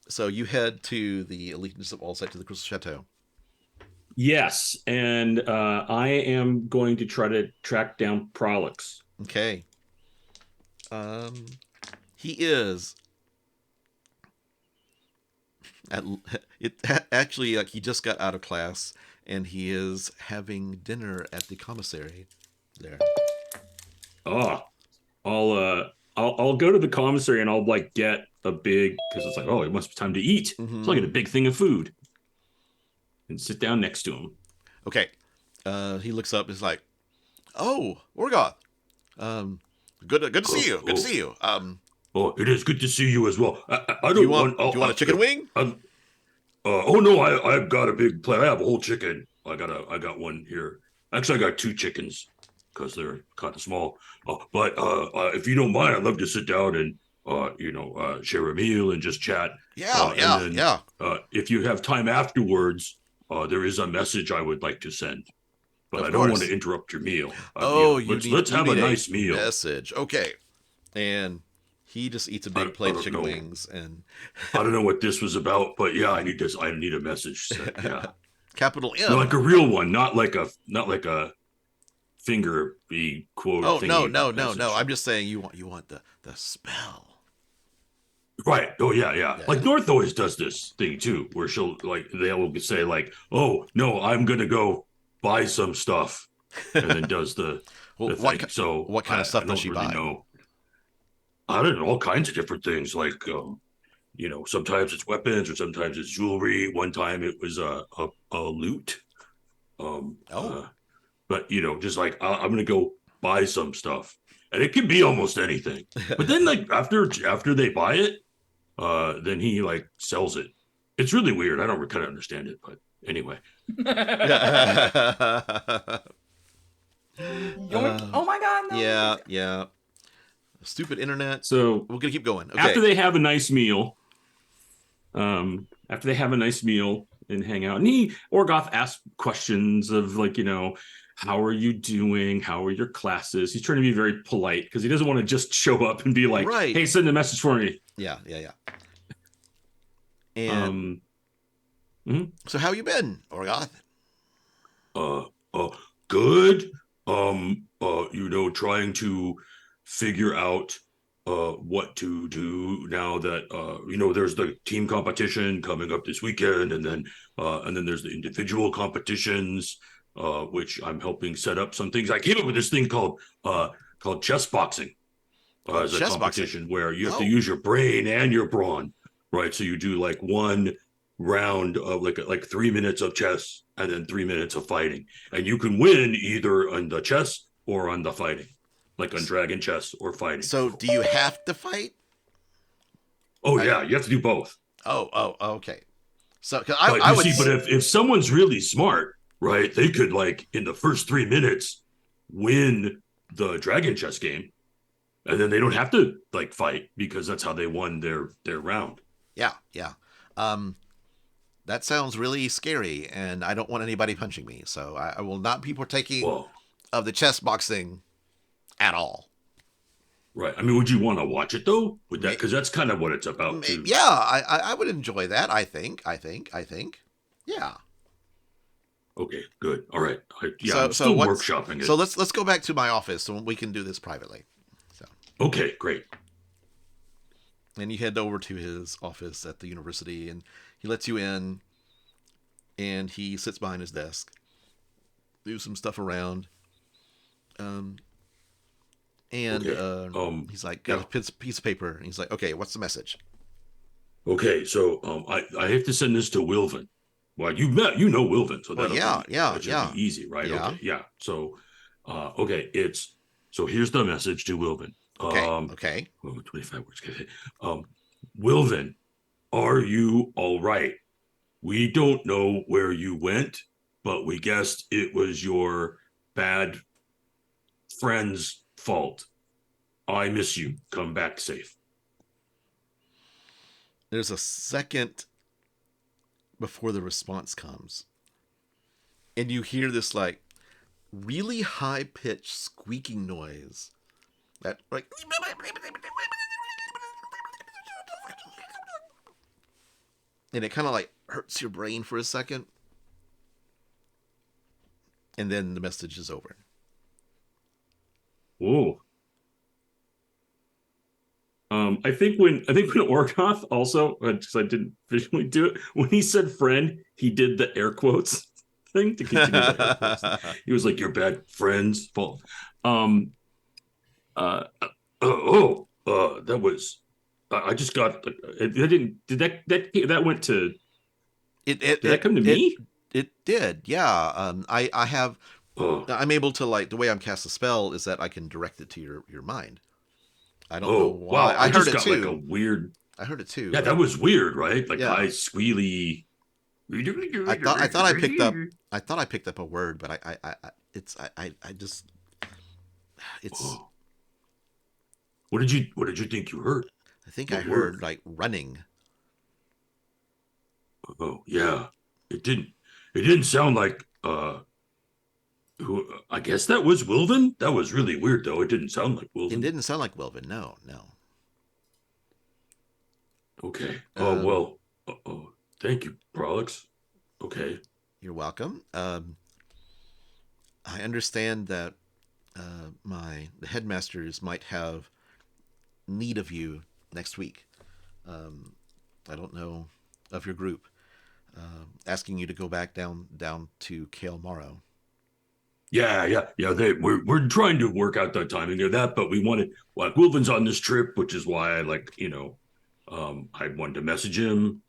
So you head to the Allegiance of Allsight to the Crystal Chateau. Yes, and I am going to try to track down Prolix. Okay. He is. Actually, like, he just got out of class, and he is having dinner at the commissary there. Oh, I'll go to the commissary and I'll like get a big, because it's like, oh, it must be time to eat. Mm-hmm. So I get a big thing of food and sit down next to him. Okay. He looks up. Is like, "Oh, Orgoth. Good to see you. Good to see you. Oh, it is good to see you as well. I do you don't want a chicken wing? Oh no, I've got a big plate. I have a whole chicken. I got one here. Actually, I got 2 chickens because they're kind of small. But if you don't mind, I'd love to sit down and share a meal and just chat. Yeah. If you have time afterwards, there is a message I would like to send. But Of I don't want course. to interrupt your meal. Let's have a nice meal. Message. Okay. And he just eats a big plate of don't chicken know. wings, and I don't know what this was about, but yeah, I need this. I need a message. Yeah, capital M. no, like a real one, not like a finger be quote. Oh no. Message. I'm just saying you want the spell. Right. Oh yeah. Like North always does this thing too, where they'll say like, "Oh no, I'm gonna go buy some stuff," and then does the Well, thing. So what kind of stuff does she really buy? know. I don't know, all kinds of different things. Like, sometimes it's weapons or sometimes it's jewelry. One time it was a lute. But just like I'm gonna go buy some stuff, and it can be almost anything. But then like after they buy it, then he like sells it. It's really weird. I don't kind of understand it, but anyway. Yoink. Oh my god, no. Yeah. Stupid internet. So we're gonna keep going. Okay. After they have a nice meal, and hang out, and Orgoth asks questions of like, how are you doing? How are your classes? He's trying to be very polite because he doesn't want to just show up and be like, right. Hey, send a message for me. Yeah. And so how you been, Orgoth? Good. Trying to figure out what to do now that there's the team competition coming up this weekend, and then there's the individual competitions, which I'm helping set up some things. I came up with this thing called chess boxing as a competition where you have to use your brain and your brawn, right? So you do like one round of like 3 minutes of chess and then 3 minutes of fighting, and you can win either on the chess or on the fighting, like on dragon chess or fighting. So do you have to fight? Oh yeah, you have to do both. Oh, okay. So but if someone's really smart, right, they could like in the first 3 minutes win the dragon chess game, and then they don't have to like fight because that's how they won their round. Yeah. That sounds really scary, and I don't want anybody punching me, so I will not be partaking of the chess boxing at all. Right. I mean, would you want to watch it though? Would that, because that's kind of what it's about too. Yeah, I would enjoy that. I think. Yeah. Okay. Good. All right. I'm still workshopping it. So let's go back to my office so we can do this privately. So. Okay. Great. And you head over to his office at the university, and he lets you in, and he sits behind his desk, do some stuff around, he's like, got a piece of paper, and he's like, okay, what's the message? Okay, so I have to send this to Wilvan. Well, you know Wilvan, so that should be easy, right? Yeah. Okay, yeah. So, so here's the message to Wilvan. Okay. 25 words. Wilvan, are you all right? We don't know where you went, but we guessed it was your bad friend's fault. I miss you. Come back safe. There's a second before the response comes, and you hear this like really high-pitched squeaking noise that like, and it kind of like hurts your brain for a second, and then the message is over. Whoa. I think when Orgoth also, because I didn't visually do it, when he said friend, he did the air quotes thing to continue the air quotes. He was like, "You're bad friends." Paul. That was. I just got. I didn't. Did that went to? Did that come to me? It did. Yeah. I have. Oh, I'm able to like the way I'm cast a spell is that I can direct it to your mind. I don't know why. wow! I heard just it got too. like a weird. I heard it too. Yeah, that was weird, right? Like Yeah. high squealy. I thought I picked up. I thought I picked up a word, but I just. It's. Oh. What did you think you heard? I think What I heard word? like running. Oh yeah, it didn't sound like who I guess that was Wilvan. That was really weird though. It didn't sound like It Wilvan. didn't sound like Wilvan. No. Okay. Oh well. Oh, thank you, Prolix. Okay. You're welcome. I understand that the headmasters might have need of you next week. I don't know of your group. Asking you to go back down to Kale Morrow. Yeah. We're trying to work out the timing of that, but we wanted like Wilvan's on this trip, which is why I wanted to message him.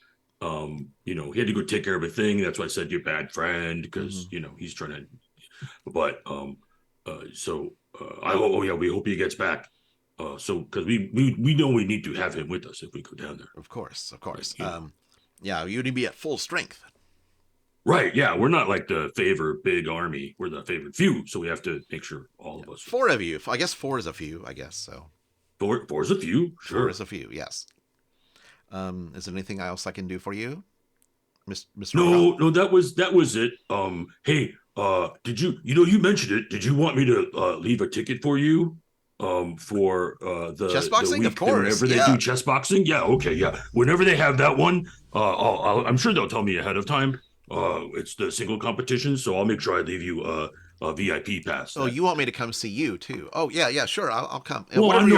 He had to go take care of a thing. That's why I said you're a bad friend because he's trying to. But we hope he gets back. Because we know we need to have him with us if we go down there. Of course. Yeah. Yeah, you'd be at full strength. Right. Yeah, we're not like the favorite big army. We're the favorite few, so we have to make sure all of us. 4 of you. I guess 4 is a few. I guess so. Four is a few. Sure. 4 is a few. Yes. Is there anything else I can do for you, Mr. No, that was it. Hey, did you mentioned it? Did you want me to leave a ticket for you? For the chess boxing, the of course. Whenever they do chess boxing, yeah, okay, yeah. Whenever they have that one, I'm sure they'll tell me ahead of time. It's the single competition, so I'll make sure I leave you a VIP pass. Oh, you want me to come see you too? Oh, yeah, sure. I'll come. Well, I'm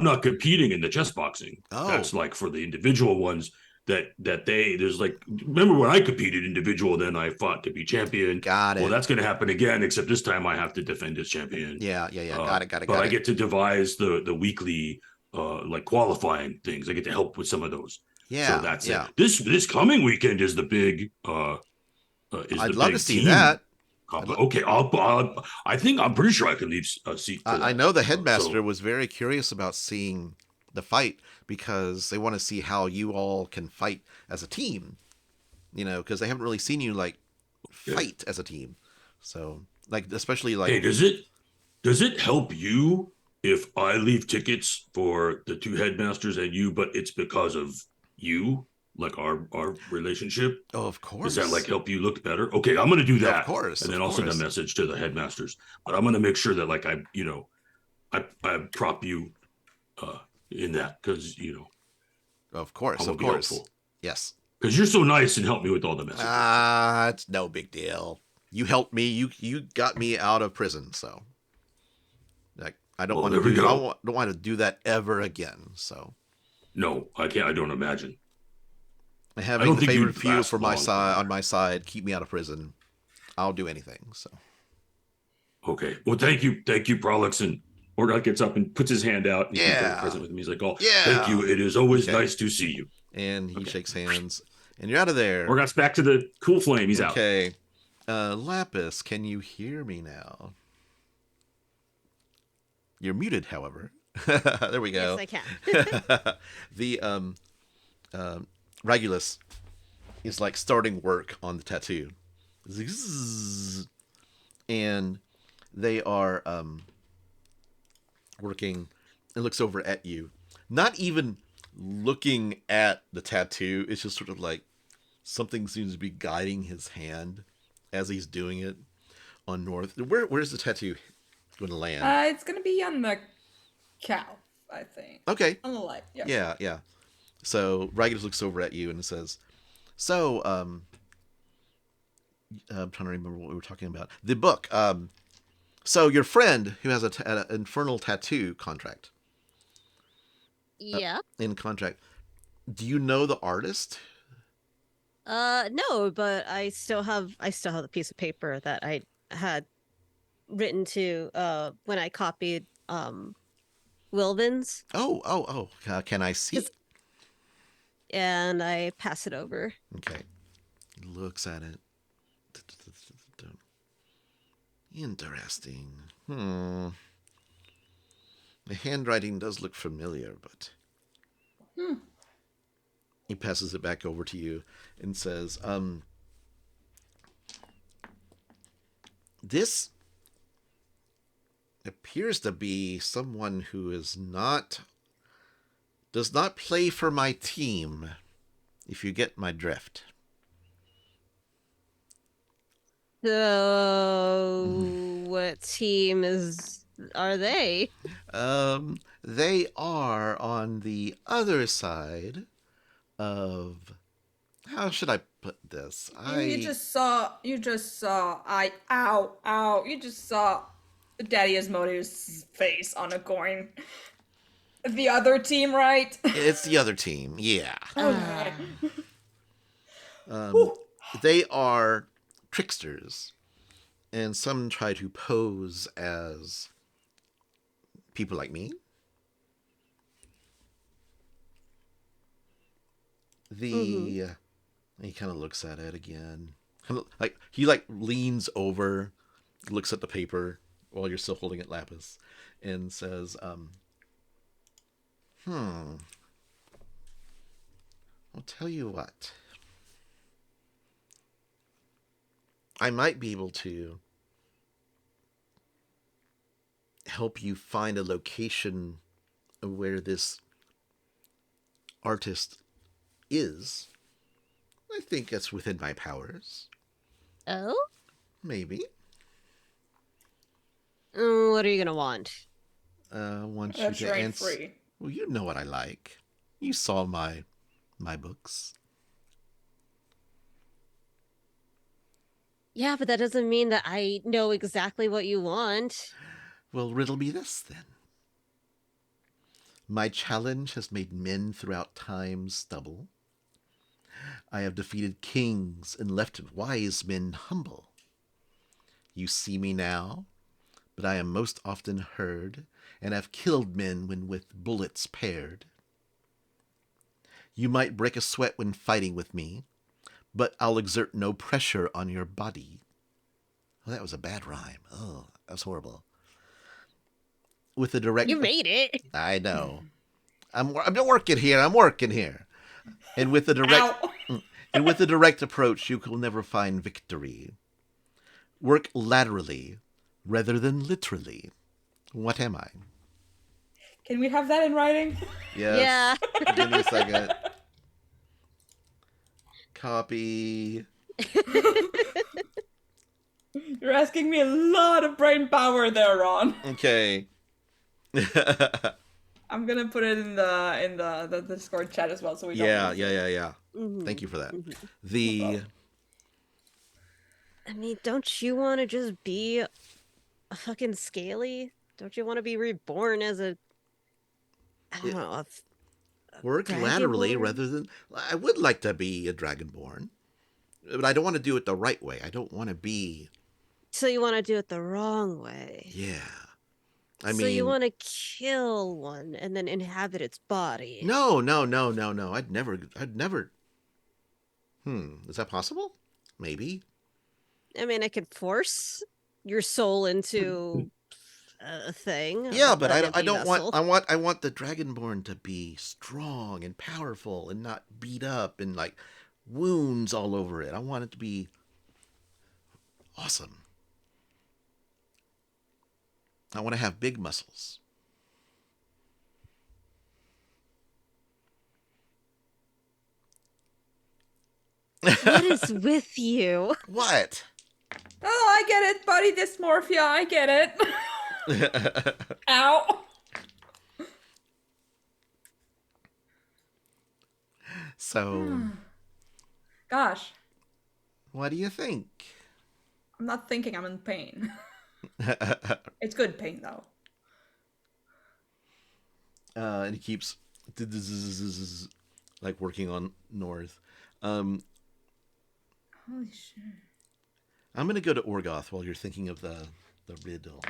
not competing in the chess boxing. Oh. That's like for the individual ones that there's like, remember when I competed individual, then I fought to be champion. Got it. Well, that's going to happen again, except this time I have to defend as champion. Yeah. Got it. But I get to devise the weekly like qualifying things. I get to help with some of those. Yeah. So that's it. This coming weekend is the big. I'd love to see that. Okay, I'm pretty sure I can leave a seat. I know the headmaster was very curious about seeing the fight because they want to see how you all can fight as a team. Because they haven't really seen you like fight as a team. So like, especially like, hey, does it help you if I leave tickets for the 2 headmasters and you, but it's because of you, like our relationship? Oh, of course. Does that like help you look better? Okay, I'm going to do that. Of course. And then I'll send a message to the headmasters. But I'm going to make sure that like I prop you in that because Of course. helpful. Yes. Because you're so nice and help me with all the messages. It's no big deal. You helped me. You got me out of prison. So, like, I don't want to do. I don't want to do that ever again. So, no, I can't. I don't imagine. Having the favorite few for my side on my side, keep me out of prison. I'll do anything. So, okay. Well, thank you, Prolix. And Orgoth gets up and puts his hand out. And yeah. Present with him. He's like, "Oh, yeah. Thank you. It is always nice to see you." And he shakes hands, and you're out of there. Orgoth's back to the cool flame. He's out. Okay. Lapis, can you hear me now? You're muted, however. There we go. Yes, I can. The Regulus is like starting work on the tattoo. Zzz. And they are working and looks over at you. Not even looking at the tattoo. It's just sort of like something seems to be guiding his hand as he's doing it on North. Where's the tattoo going to land? It's going to be on the cow, I think. Okay. On the leg. Yeah. Yeah. So Regulus looks over at you and says, "So, I'm trying to remember what we were talking about. The book. So your friend who has an infernal tattoo contract. Yeah. in contract. Do you know the artist? No, but I still have the piece of paper that I had written to when I copied Wilvan's. Oh. Can I see? And I pass it over. Okay. He looks at it. Interesting. The handwriting does look familiar, but... He passes it back over to you and says, this appears to be someone who does not play for my team, if you get my drift. So, what team are they? They are on the other side of... How should I put this? You just saw Daddy Asmodeus' face on a coin. The other team, right? It's the other team, yeah. Okay. They are tricksters, and some try to pose as people like me. He kind of looks at it again. He leans over, looks at the paper while you're still holding it, Laphus, and says, I'll tell you what. I might be able to help you find a location where this artist is. I think that's within my powers. Oh? Maybe. What are you gonna want? I want you That's to right, answer. free. Well, you know what I like. You saw my books. Yeah, but that doesn't mean that I know exactly what you want. Well, riddle me this then. My challenge has made men throughout time stumble. I have defeated kings and left wise men humble. You see me now, but I am most often heard, and have killed men when with bullets paired. You might break a sweat when fighting with me, but I'll exert no pressure on your body. Oh, that was a bad rhyme. Oh, that was horrible. With a direct... You made it. I know. I'm working here. And with a direct approach, you will never find victory. Work laterally rather than literally. What am I? Can we have that in writing? Yes. Yeah. Give me a second. Copy. You're asking me a lot of brain power there, Ron. Okay. I'm gonna put it in the Discord chat as well, so we don't. Yeah. Mhm. Thank you for that. I mean, don't you want to just be a fucking scaly? Don't you want to be reborn as I don't know. Work laterally rather than... I would like to be a dragonborn, but I don't want to do it the right way. I don't want to be... So you want to do it the wrong way? Yeah. So you want to kill one and then inhabit its body? No. I'd never... Is that possible? Maybe. I mean, I could force your soul into a thing. Yeah, but I empty don't vessel. want... I want the dragonborn to be strong and powerful and not beat up and like wounds all over it. I want it to be awesome. I want to have big muscles. What is with you? What? Oh, I get it, body dysmorphia. I get it. Ow. So, Gosh, what do you think? I'm not thinking. I'm in pain. It's good pain though. And he keeps like working on North. Holy shit. I'm gonna go to Orgoth while you're thinking of the riddle.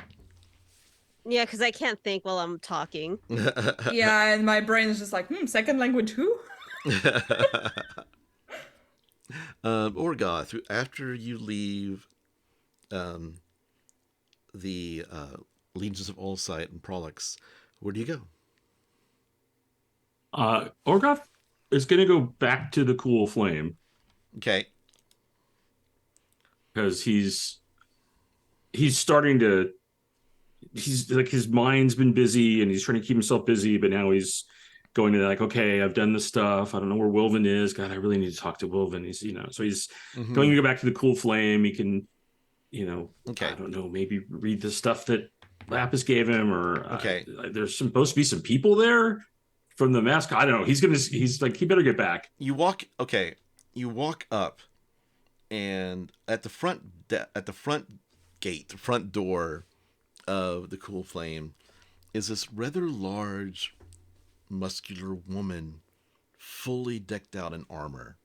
Yeah, because I can't think while I'm talking. Yeah, and my brain is just like, second language who? Orgoth, after you leave the Legions of Allsight and Prolix, where do you go? Orgoth is going to go back to the Cool Flame Okay. because he's starting to. He's like his mind's been busy and he's trying to keep himself busy, but now he's going to like, okay, I've done this stuff. I don't know where Wilvan is. God, I really need to talk to Wilvan. He's, so he's going to go back to the Cool Flame. He can, Okay. I don't know, maybe read the stuff that Laphus gave him, or Okay. There's supposed to be some people there from the mask. I don't know. He's like, he better get back. You walk up, and at the front gate, the front door of the Cool Flame is this rather large, muscular woman, fully decked out in armor.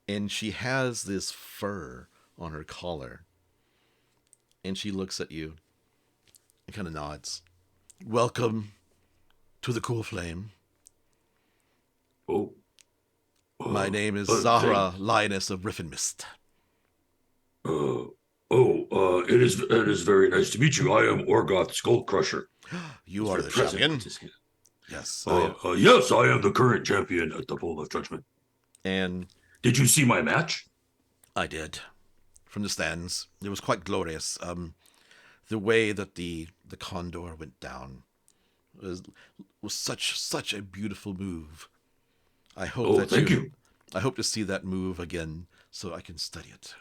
And she has this fur on her collar. And she looks at you and kind of nods. Welcome to the Cool Flame. Oh. My name is Zahra, Lioness of Griffin Mist. It is very nice to meet you. I am Orgoth Skullcrusher. You are the champion. Yes. Yes, I am the current champion at the Bowl of Judgment. And did you see my match? I did. From the stands. It was quite glorious. The way that the Condor went down was such a beautiful move. I hope thank you. I hope to see that move again so I can study it.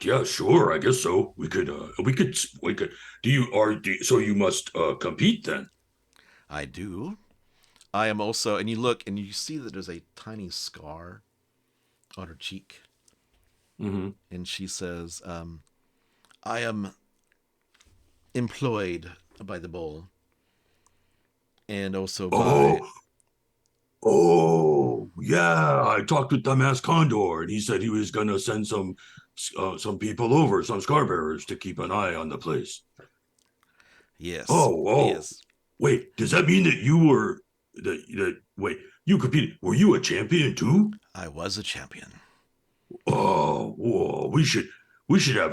Yeah, sure. I guess so. We could. So you must compete then? I do. I am also, and you look and you see that there's a tiny scar on her cheek. Mm-hmm. And she says, I am employed by the bowl. And also by... Oh, yeah. I talked with the Masked Condor, and he said he was going to send some people over, some scar bearers, to keep an eye on the place. Yes. Yes. Wait, does that mean that you were you competed? Were you a champion too? I was a champion. Oh, whoa, we should have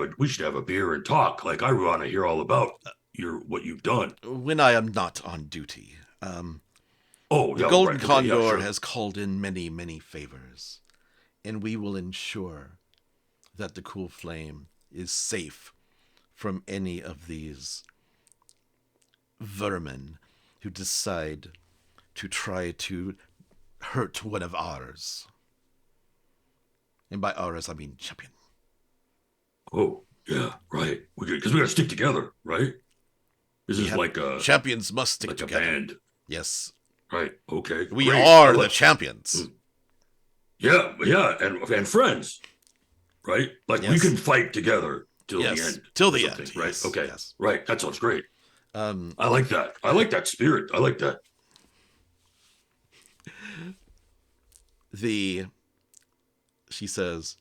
a beer and talk. Like, I want to hear all about what you've done. When I am not on duty. The Golden Condor has called in many, many favors, and we will ensure that the Cool Flame is safe from any of these vermin who decide to try to hurt one of ours. And by ours, I mean champion. Oh, yeah, right. Because we got to stick together, right? This is like a... Champions must stick together. A band. Yes. Right, okay. We are the champions. Yeah, and friends, right? Like, we can fight together till the end. Till the end, right? Yes. Okay, yes. Right, that sounds great. I like that. I like that spirit. I like that. She says,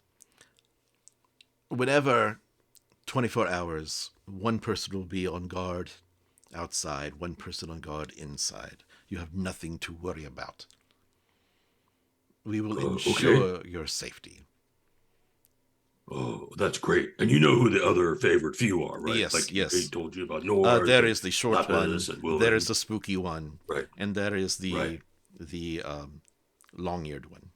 whenever 24 hours, one person will be on guard outside, one person on guard inside. You have nothing to worry about. We will ensure your safety. Oh, that's great. And you know who the other favorite few are, right? Yes, like yes. They told you about North. There is the short Lapuhs one. There is the spooky one. Right. And there is the long-eared one.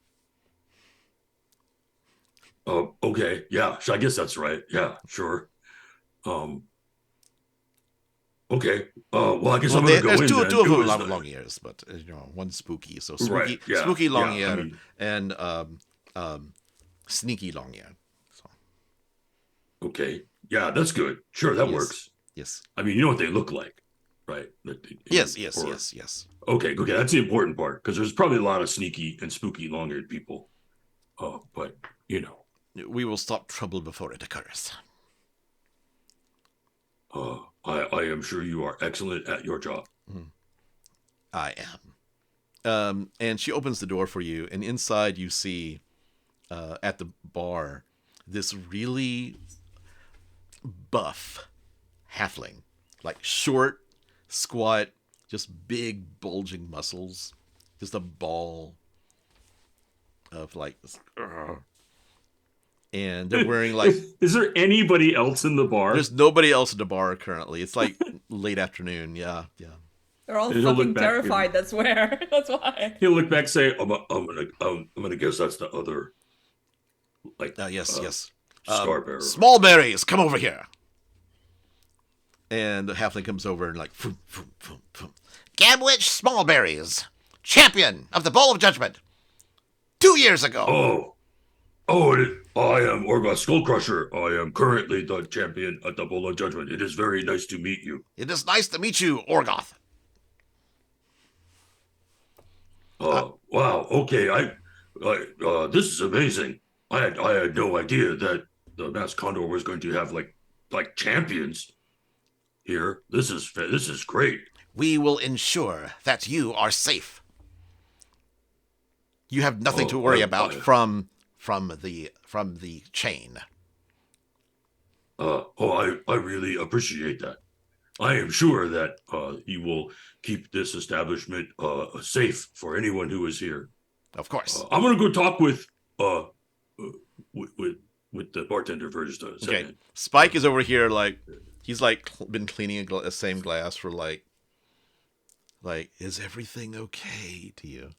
Oh, okay. Yeah, so I guess that's right. Yeah, sure. Okay. Well, I guess I'm going to go in. There's two of them have long ears, but one's spooky. So yeah, spooky long ear and sneaky long ear. So. Okay. Yeah, that's good. Sure, that works. Yes. I mean, you know what they look like, right? Yes. Okay. That's the important part, because there's probably a lot of sneaky and spooky long-eared people. But we will stop trouble before it occurs. I am sure you are excellent at your job. I am. And she opens the door for you, and inside you see, at the bar, this really buff halfling, like short, squat, just big bulging muscles, just a ball of like, and they're wearing like. Is there anybody else in the bar? There's nobody else at the bar currently. It's like late afternoon. Yeah. They're all And he'll look fucking back terrified. That's where. That's why. He'll look back and say, I'm gonna guess that's the other. Like Yes. Star Bearer. Smallberries, come over here. And the halfling comes over and like, vroom, vroom, vroom, vroom. Gamwich Smallberries, champion of the Bowl of Judgment, 2 years ago. I am Orgoth Skullcrusher. I am currently the champion at the Bowl of Judgment. It is very nice to meet you. It is nice to meet you, Orgoth. Wow. Okay. This is amazing. I had no idea that the Masked Condor was going to have like champions here. This is great. We will ensure that you are safe. You have nothing to worry about from the chain. I really appreciate that. I am sure that you will keep this establishment safe for anyone who is here. Of course. I'm gonna go talk with the bartender for just a second. Okay. Spike is over here, like he's like been cleaning the same glass for like, is everything okay to you?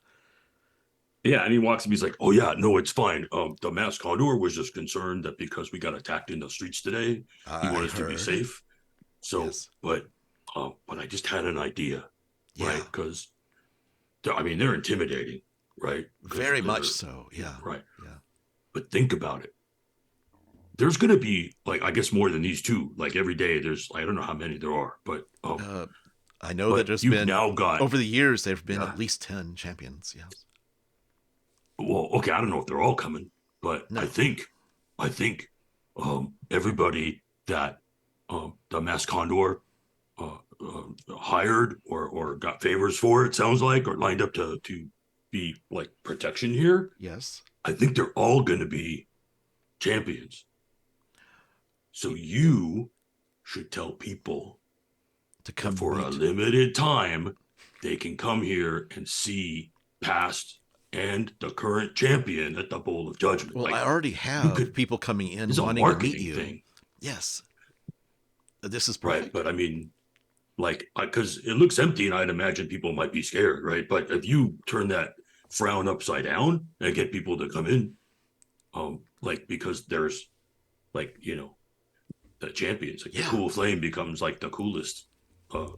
yeah, and he walks up. He's like, Oh yeah, no, it's fine. The Masked Condor was just concerned that because we got attacked in the streets today, he wanted us to be safe. So, Yes. but I just had an idea, Yeah. right? Because they're intimidating, right? 'Cause Very much they're- so. Yeah. Right. Yeah. But think about it. There's gonna be like, I guess, more than these two. Like every day, there's I don't know how many there are, but I know but that there's you've been now got over the years there have been Yeah. at least 10 champions. Yes. Well, okay, I don't know if they're all coming, but No. I think everybody that the Masked Condor hired or got favors for, it sounds like, or lined up to be like protection here, Yes. I think they're all going to be champions. So you should tell people To come for a meet. limited time, they can come here and see past and the current champion at the Bowl of Judgment. Well, Like, I already have could- people coming in it's a wanting to meet marketing you. thing. Yes. This is Right, perfect. but I mean, like, because it looks empty, and I'd imagine people might be scared, right? But if you turn that frown upside down and get people to come in, like, because there's, like, the champions, like Yeah. the cool flame becomes like the coolest. Of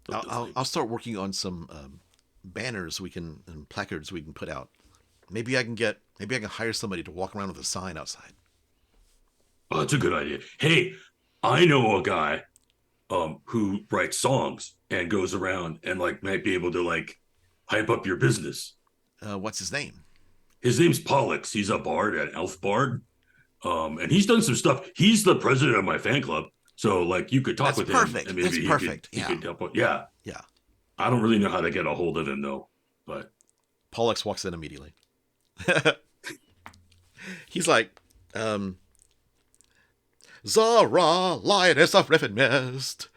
the flame. I'll start working on some banners and placards we can put out. Maybe I can hire somebody to walk around with a sign outside. Oh, that's a good idea. Hey, I know a guy who writes songs and goes around and like might be able to like hype up your business. What's his name? His name's Pollux. He's a bard, an elf bard. And he's done some stuff. He's the president of my fan club. So like you could talk That's with perfect. him and maybe That's he perfect. Could, Yeah. he could help. Yeah. Yeah. I don't really know how to get a hold of him though, but Pollux walks in immediately. He's like, Zara, lioness of Griffin Mist,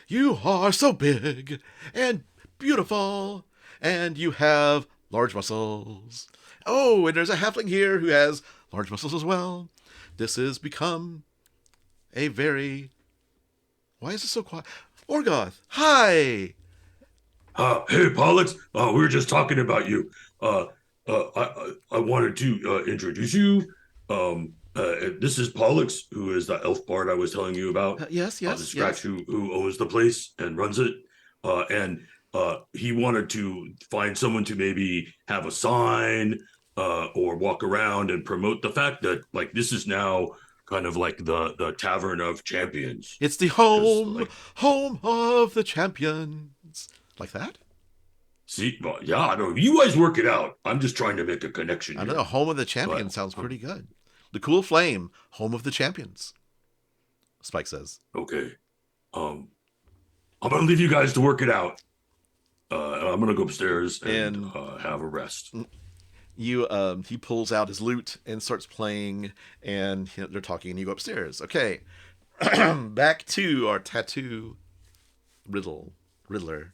you are so big and beautiful, and you have large muscles. Oh, and there's a halfling here who has large muscles as well. This has become a very... Why is it so quiet? Orgoth, hi! hey Pollux, we were just talking about you. I wanted to introduce you. This is Pollux, who is the elf bard I was telling you about. Yes, The Scratch who owns the place and runs it. And he wanted to find someone to maybe have a sign or walk around and promote the fact that like this is now kind of like the Tavern of Champions. It's the home of the champions. Like that? See, well, yeah, I know. You guys work it out. I'm just trying to make a connection. I don't know. Home of the champions sounds pretty good. The cool flame, home of the champions. Spike says. Okay. I'm gonna leave you guys to work it out. I'm gonna go upstairs and And- have a rest. He pulls out his lute and starts playing, and they're talking, and you go upstairs. Okay, back to our tattoo riddler.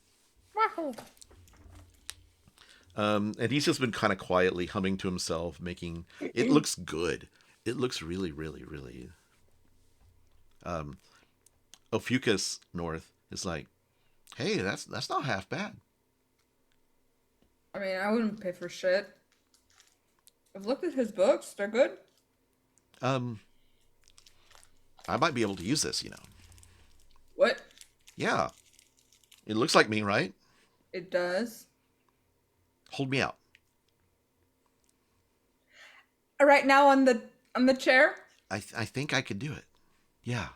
And he's just been kind of quietly humming to himself, making it looks good. It looks really, really, really. Ophucus North is like, hey, that's not half bad. I mean, I wouldn't pay for shit. I've looked at his books. They're good. I might be able to use this, What? Yeah. It looks like me, right? It does. Hold me out. Right now on the chair. I think I could do it. Yeah.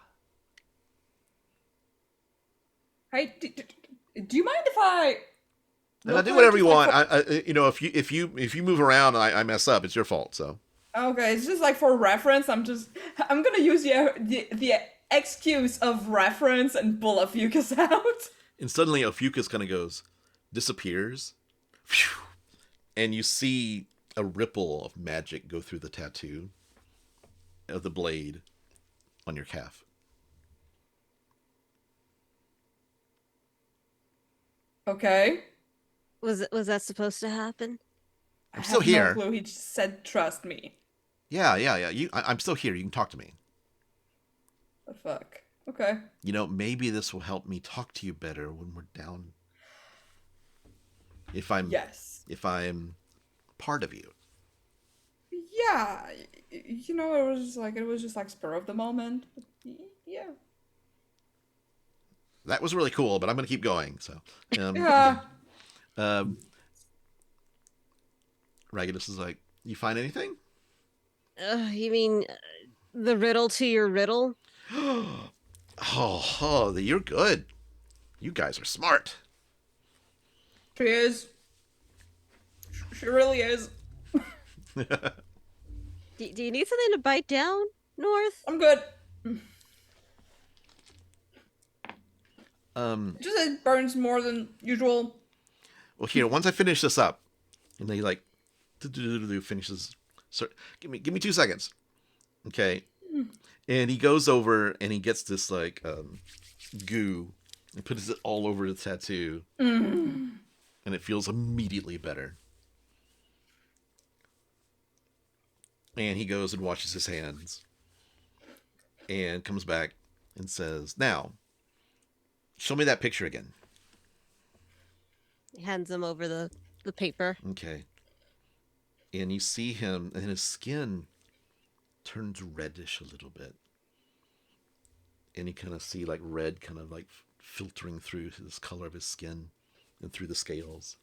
Hey, do you mind if I? And I do whatever you want. If you move around and I mess up, it's your fault. So. Okay, it's just like for reference. I'm gonna use the excuse of reference and pull Ophucus out. And suddenly Ophucus kind of disappears. Phew. And you see a ripple of magic go through the tattoo of the blade on your calf. Okay. Was that supposed to happen? I'm still I have here. No clue. He just said, "Trust me." Yeah. I'm still here. You can talk to me. The fuck. Okay. Maybe this will help me talk to you better when we're down. If I'm part of you. Yeah. It was just like spur of the moment. Yeah. That was really cool, but I'm going to keep going. So. Yeah. Raggedus is like, you find anything? You mean the riddle to your riddle? Oh, you're good. You guys are smart. She is. She really is. Do you need something to bite down, North? I'm good. It burns more than usual. Well, here, once I finish this up, and he like finishes. So, give me 2 seconds, okay? And he goes over and he gets this like goo and puts it all over the tattoo, and it feels immediately better. And he goes and washes his hands, and comes back and says, "Now, show me that picture again." He hands him over the paper. Okay. And you see him, and his skin turns reddish a little bit. And you kind of see like red kind of like filtering through his color of his skin and through the scales.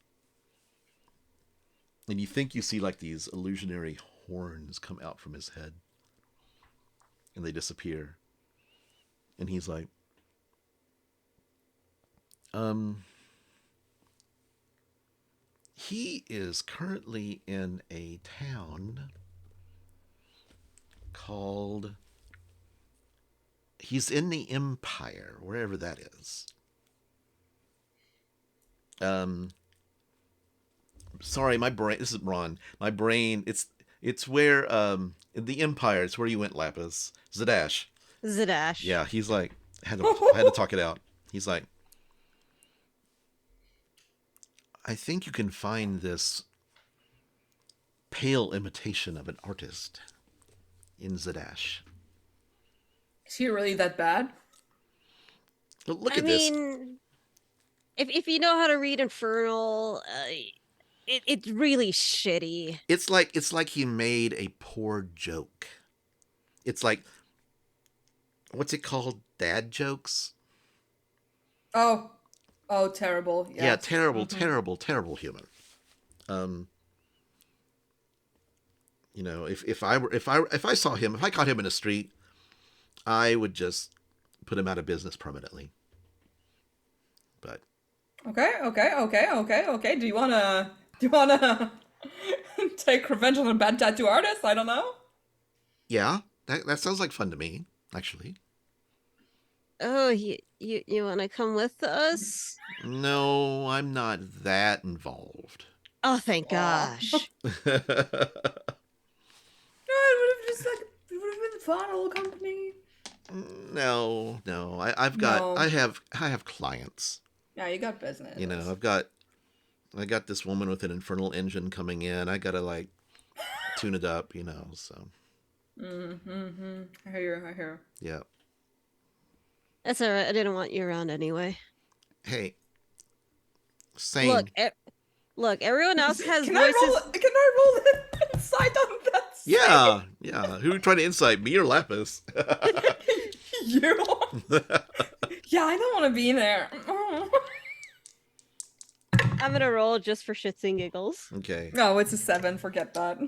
And you think you see like these illusionary horns come out from his head. And they disappear. And he's like, he is currently in a town called... He's in the Empire, wherever that is. Sorry, my brain... This is Ron. My brain... It's where... in the Empire, it's where you went, Laphus. Zadash. Yeah, he's like... I had to talk it out. He's like... I think you can find this pale imitation of an artist in Zadash. Is he really that bad? But look at this. I mean, if you know how to read Infernal, it's really shitty. It's like he made a poor joke. It's like, what's it called? Dad jokes? Oh, terrible. Yeah, terrible, terrible human. If I saw him, if I caught him in the street, I would just put him out of business permanently. But Okay. Do you wanna take revenge on a bad tattoo artist? I don't know. yeah, that sounds like fun to me, actually. Oh, you want to come with us? No, I'm not that involved. Oh, thank Aw. gosh. No, it would have just like it would have been fun, a little company. No, No. I have clients. Yeah, you got business. You know, I got this woman with an infernal engine coming in. I gotta like tune it up, you know. So Mm-hmm. I hear you. I hear yeah. That's all right. I didn't want you around anyway. Hey, same. Look, everyone you. else has Can voices. Can I roll it inside on that? Yeah, yeah. Who trying to insight, me or Laphus? You? Yeah, I don't want to be there. I'm gonna roll just for shits and giggles. Okay. No, it's a 7. Forget that.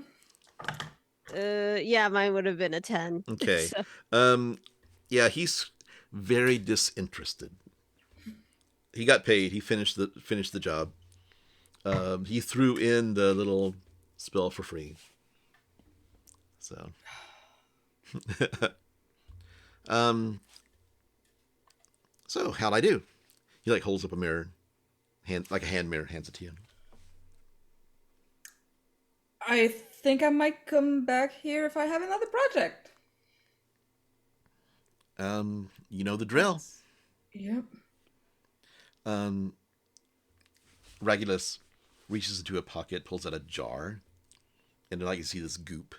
Yeah, mine would have been a 10. Okay. So, Yeah, he's very disinterested. He got paid. He finished the job. He threw in the little spell for free. So, so how'd I do? He like holds up a mirror, like a hand mirror, hands it to you. I think I might come back here if I have another project. You know the drill. Yep. Regulus reaches into a pocket, pulls out a jar, and then like you see this goop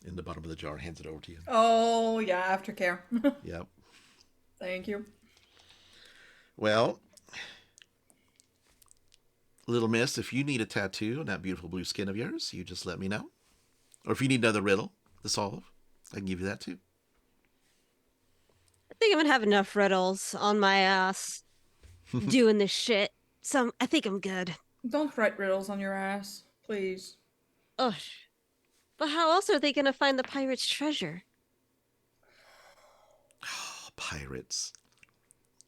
in the bottom of the jar, hands it over to you. Oh, yeah, aftercare. Yep. Thank you. Well, little miss, if you need a tattoo on that beautiful blue skin of yours, you just let me know. Or if you need another riddle to solve, I can give you that too. I think I'm gonna have enough riddles on my ass doing this shit. So I think I'm good. Don't write riddles on your ass, please. Ugh. But how else are they gonna find the pirate's treasure? Oh, pirates.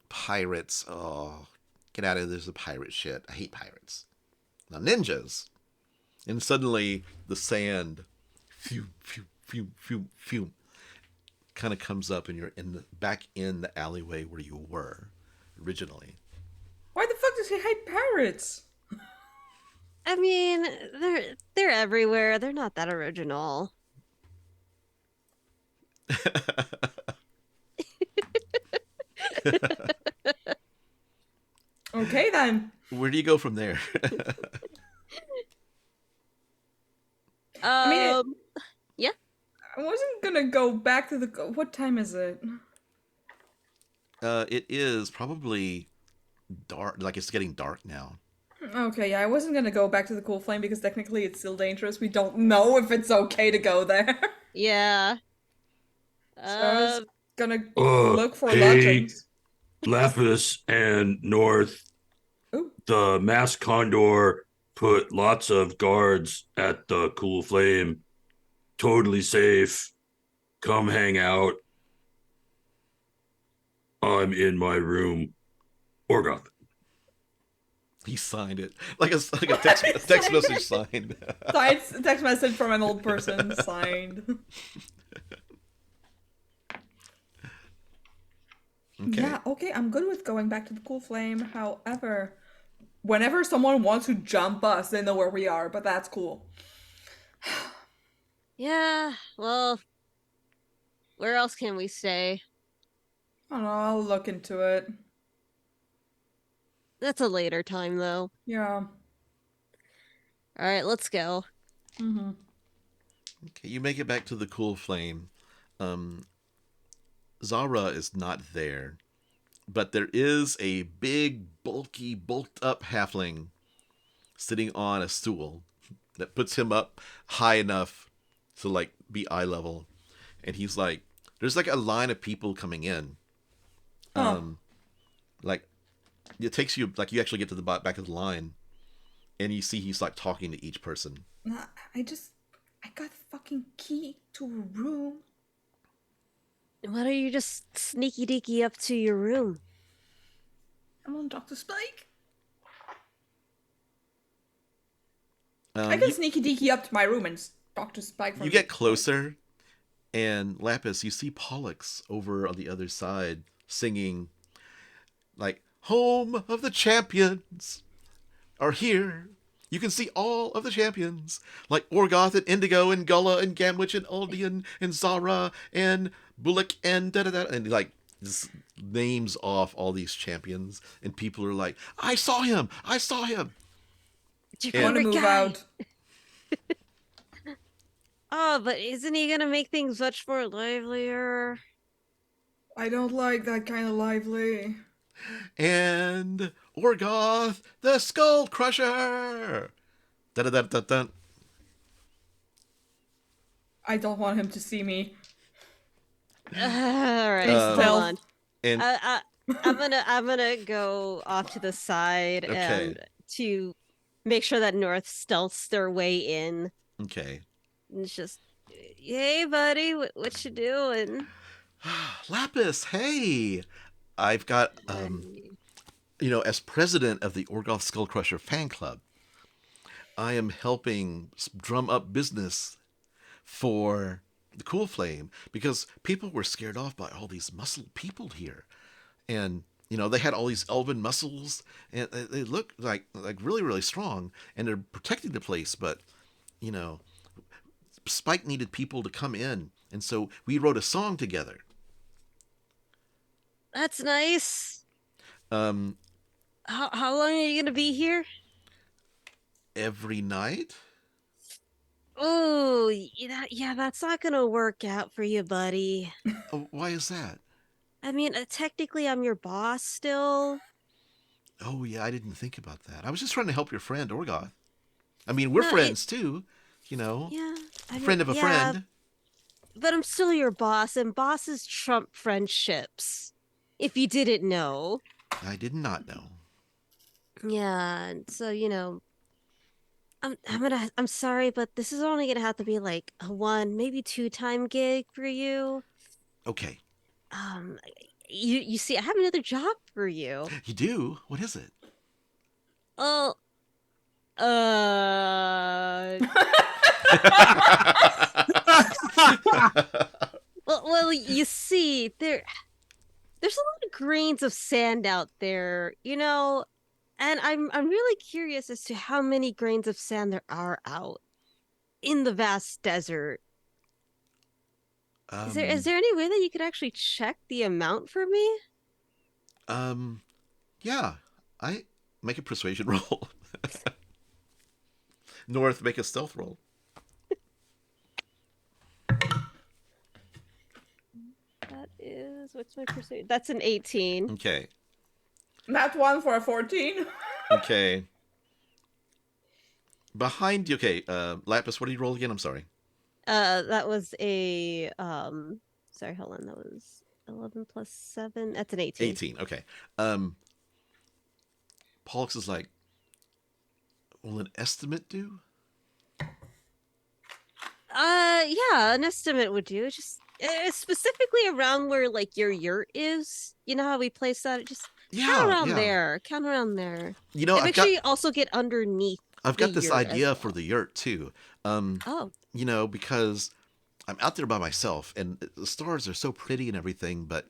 Pirates. Oh, get out of there. There's a pirate shit. I hate pirates. Now, ninjas. And suddenly, the sand, phew, phew, phew, phew, phew, kind of comes up, and you're back in the alleyway where you were originally. Why the fuck does he hate pirates? I mean, they're everywhere. They're not that original. Okay, then. Where do you go from there? mean, Yeah. I wasn't gonna go back to the... What time is it? It is probably dark. Like, it's getting dark now. Okay, yeah, I wasn't gonna go back to the cool flame because technically it's still dangerous. We don't know if it's okay to go there. Yeah. So I was gonna Uh, look for hey, lodgings. Laphus and North, Ooh. the Masked Condor put lots of guards at the Cool Flame. Totally safe. Come hang out. I'm in my room. Orgoth. He signed it like a text message signed. Signed text message from an old person, signed. Okay. Yeah, okay, I'm good with going back to the cool flame. However, whenever someone wants to jump us, they know where we are, but that's cool. Yeah. Well, where else can we stay? I don't know, I'll look into it. That's a later time, though. Yeah. All right, let's go. Mm-hmm. Okay, you make it back to the cool flame. Zara is not there, but there is a big, bulky, bulked up halfling sitting on a stool that puts him up high enough to like be eye level, and he's like, there's like a line of people coming in. Like it takes you like you actually get to the back of the line, and you see he's like talking to each person. I got the fucking key to a room. Why don't you just sneaky deaky up to your room? I'm on Dr. Spike. I can sneaky deaky up to my room and Dr. Spike from You get closer, and Lapis, you see Pollux over on the other side singing like, "Home of the champions are here. You can see all of the champions, like Orgoth and Indigo and Gullah and Gamwich and Aldian and Zara and Bullock and da-da-da," and like just names off all these champions, and people are like, "I saw him! I saw him!" I want to move out. Oh, but isn't he gonna make things much more livelier? I don't like that kind of lively. And Orgoth, the Skullcrusher! Da-da-da-da-da. I don't want him to see me. All right, Stealth. hold on. And I'm gonna go off to the side Okay. and to make sure that North stealths their way in. okay. And it's just, hey, buddy, what you doing? Laphus, hey! I've got, as president of the Orgoth Skullcrusher fan club, I am helping drum up business for the Cool Flame because people were scared off by all these muscled people here. And, they had all these elven muscles, and they look like really, really strong, and they're protecting the place, but, Spike needed people to come in, and so we wrote a song together. That's nice. How long are you gonna be here? Every night? Oh, yeah, that's not gonna work out for you, buddy. Oh, why is that? I mean, technically, I'm your boss still. Oh, yeah, I didn't think about that. I was just trying to help your friend, Orgoth. I mean, we're No, friends, too. Yeah, Friend of a friend. But I'm still your boss, and bosses trump friendships. If you didn't know. I did not know. Yeah, and so I'm sorry, but this is only gonna have to be like a 1, maybe 2-time gig for you. Okay. You see, I have another job for you. You do? What is it? Oh, well, you see, there's a lot of grains of sand out there, and I'm really curious as to how many grains of sand there are out in the vast desert. Is there any way that you could actually check the amount for me? Yeah. I make a persuasion roll. North, make a stealth roll. What's my persuasion? That's an 18. Okay. Nat 1 for a 14. Okay. Behind you, okay, Lapis, what did you roll again? I'm sorry. That was a sorry, hold on. That was 11 plus 7. That's an 18. 18. Okay. Pollux is like, will an estimate do? Yeah, an estimate would do. Just specifically around where like your yurt is. You know how we place that? Just count around there. Count around there. And make sure you also get underneath. I've got this idea for the yurt too. Because I'm out there by myself and the stars are so pretty and everything, but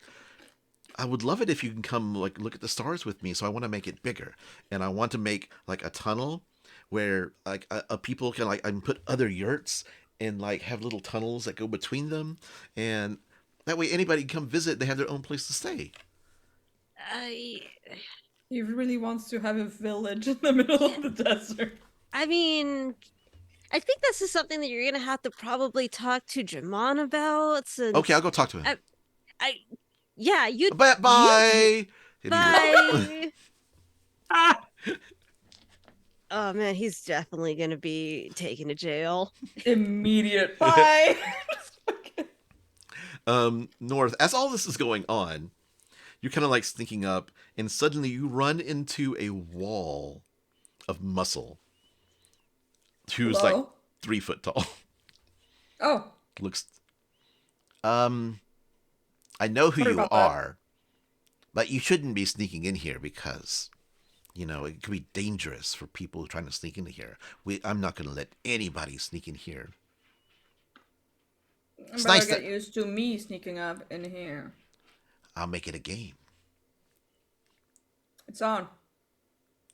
I would love it if you can come like look at the stars with me. So I want to make it bigger, and I want to make like a tunnel where like people can like I can put other yurts and like have little tunnels that go between them, and that way anybody can come visit. They have their own place to stay. He really wants to have a village in the middle of the desert. I mean, I think this is something that you're gonna have to probably talk to Jamon about. Since Okay, I'll go talk to him. You. Bye. Bye. Oh man, he's definitely gonna be taken to jail. Immediate bye. North, as all this is going on, you're kind of like sneaking up, and suddenly you run into a wall of muscle. Who's like 3 foot tall. Oh. Looks. I know who you are, but you shouldn't be sneaking in here because, it could be dangerous for people trying to sneak into here. I'm not going to let anybody sneak in here. It's nice to get used to me sneaking up in here. I'll make it a game. It's on.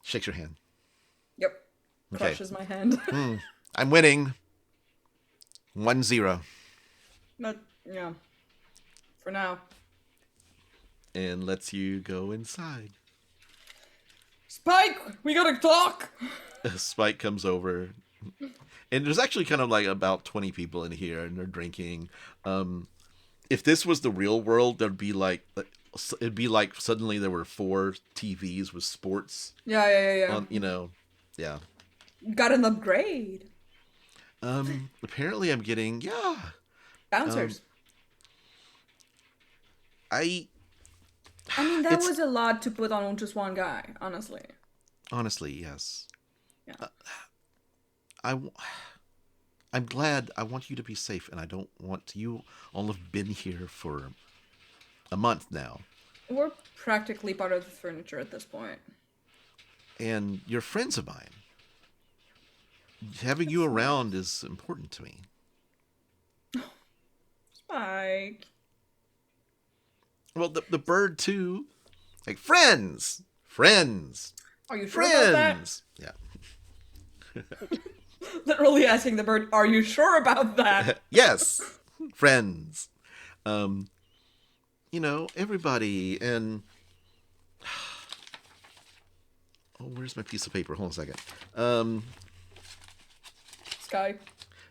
Shakes your hand. Yep. Okay. Crushes my hand. I'm winning. 1-0. But, yeah. For now. And lets you go inside. Spike! We gotta talk! Spike comes over. And there's actually kind of like about 20 people in here, and they're drinking. If this was the real world, it'd be like suddenly there were 4 TVs with sports. Yeah. Yeah. Got an upgrade. Apparently I'm getting, Bouncers. I mean, that was a lot to put on just one guy, honestly. Honestly, yes. Yeah. I'm glad. I want you to be safe, and I don't want you all have been here for a month now. We're practically part of the furniture at this point. And you're friends of mine. Having you around is important to me. Spike. Well, the bird too. Like friends. Are you sure about that? Yeah. Literally asking the bird, are you sure about that? Yes. Friends. Everybody, and where's my piece of paper? Hold on a second. Sky.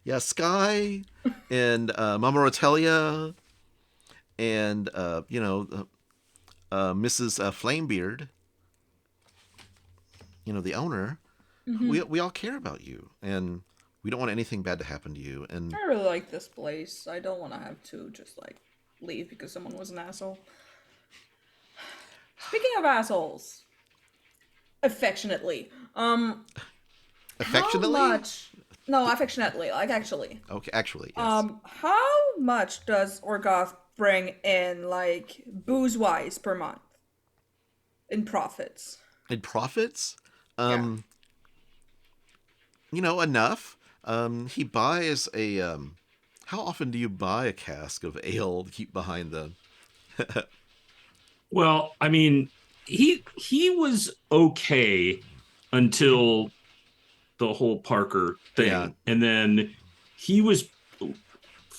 Yeah, Sky and Mama Rotelia and Mrs. Flamebeard, the owner. Mm-hmm. We all care about you, and we don't want anything bad to happen to you. And I really like this place. I don't want to have to just leave because someone was an asshole. Speaking of assholes, affectionately, affectionately? How much? No, affectionately, actually. Okay, actually, yes. How much does Orgoth bring in, booze-wise per month? In profits? In profits? Yeah. Enough. He buys a, how often do you buy a cask of ale to keep behind the... Well, I mean, he was okay until the whole Parker thing. Yeah. And then he was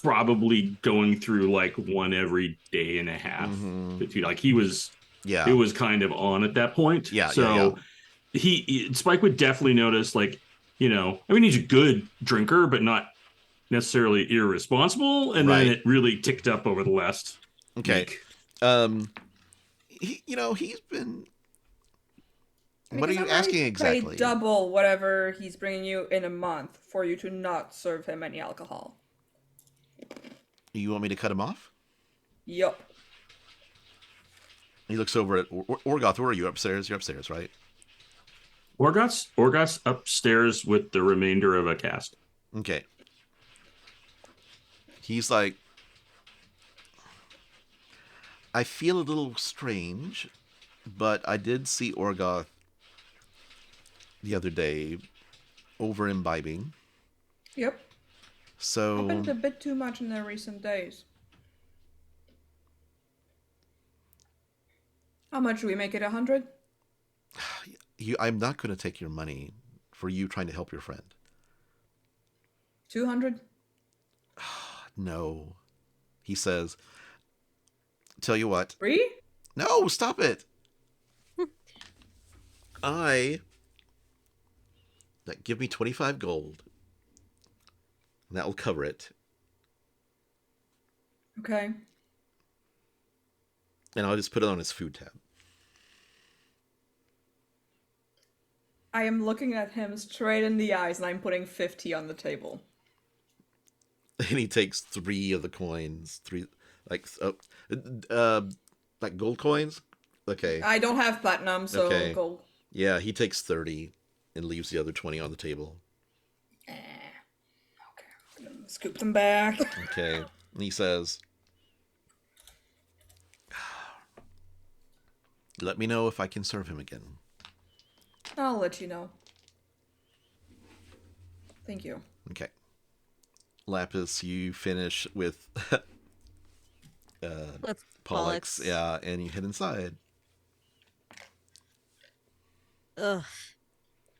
probably going through one every day and a half. He was, Yeah. it was kind of on at that point. Yeah. So Spike would definitely notice, he's a good drinker, but not necessarily irresponsible. And then it really ticked up over the last week. He's been... What are you asking exactly? Pay double whatever he's bringing you in a month for you to not serve him any alcohol. You want me to cut him off? Yup. He looks over at Orgoth. Where are you? Upstairs? You're upstairs, right? Orgoth's upstairs with the remainder of a cast. Okay. He's like, I feel a little strange, but I did see Orgoth the other day over imbibing. Yep. So happened a bit too much in the recent days. How much do we make it? 100? I'm not going to take your money for you trying to help your friend. 200? No. He says, tell you what. 3? No, stop it. Give me 25 gold. And that will cover it. Okay. And I'll just put it on his food tab. I am looking at him straight in the eyes and I'm putting 50 on the table. And he takes 3 of the coins. 3, gold coins? Okay. I don't have platinum, so gold. Yeah, he takes 30 and leaves the other 20 on the table. Okay. Scoop them back. Okay. And he says, let me know if I can serve him again. I'll let you know. Thank you. Okay. Lapis, you finish with With Pollux. Yeah, and you head inside. Ugh.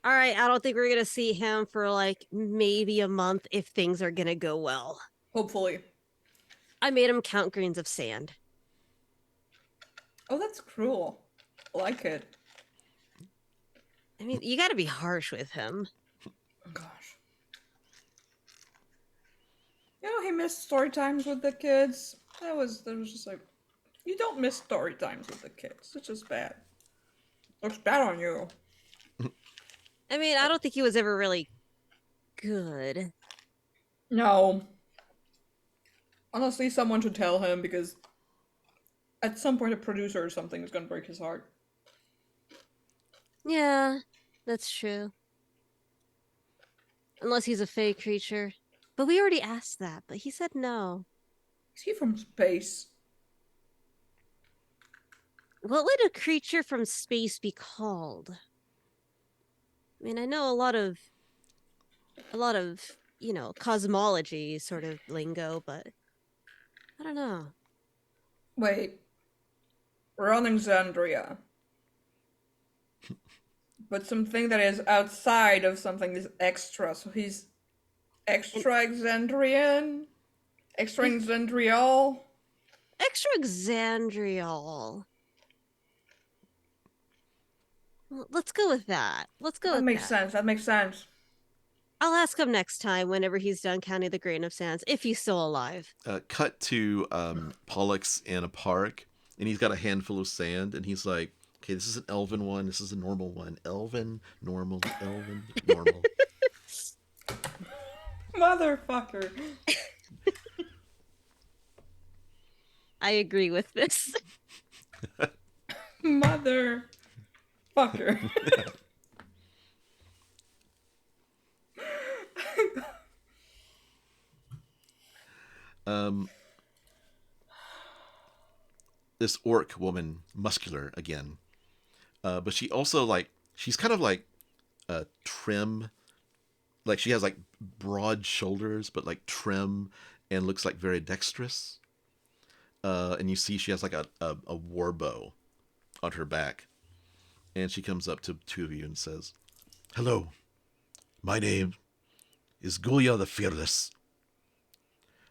All right, I don't think we're gonna see him for like maybe a month if things are gonna go well. Hopefully. I made him count grains of sand. Oh, that's cruel. I like it. I mean, you gotta be harsh with him. Oh, gosh. You know, he missed story times with the kids. That was just like, you don't miss story times with the kids. It's just bad. Looks bad on you. I mean, I don't think he was ever really good. No. Honestly, someone should tell him because at some point a producer or something is gonna break his heart. Yeah, that's true. Unless he's a fey creature. But we already asked that, but he said no. Is he from space? What would a creature from space be called? I mean, I know a lot of, cosmology sort of lingo, but I don't know. Wait. We're on Exandria. But something that is outside of something is extra. So he's extra Exandrian? Extra Exandrial? Extra Exandrial. Well, let's go with that. Let's go That with makes that. sense. That makes sense. I'll ask him next time whenever he's done counting the grain of sands, if he's still alive. Cut to Pollux in a park, and he's got a handful of sand, and he's like, okay, this is an elven one, this is a normal one. Elven, normal, elven, normal. Motherfucker. I agree with this. Motherfucker. This orc woman, muscular again, but she also she's kind of like trim, like she has like broad shoulders, but like trim, and looks like very dexterous. And you see she has like a war bow on her back, and she comes up to two of you and says, "Hello, my name is Gulia the Fearless.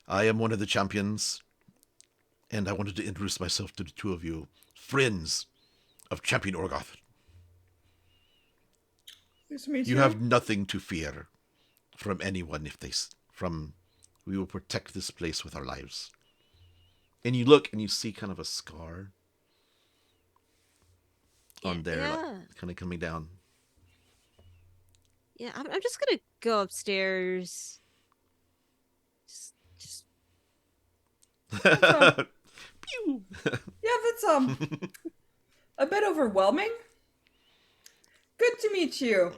I am one of the champions, and I wanted to introduce myself to the two of you, friends of Champion Orgoth. Nice to meet You have nothing to fear from anyone we will protect this place with our lives." And you look and you see kind of a scar on there, like, kind of coming down. Yeah, I'm just gonna go upstairs. Just... Pew! Yeah, that's a bit overwhelming. Good to meet you.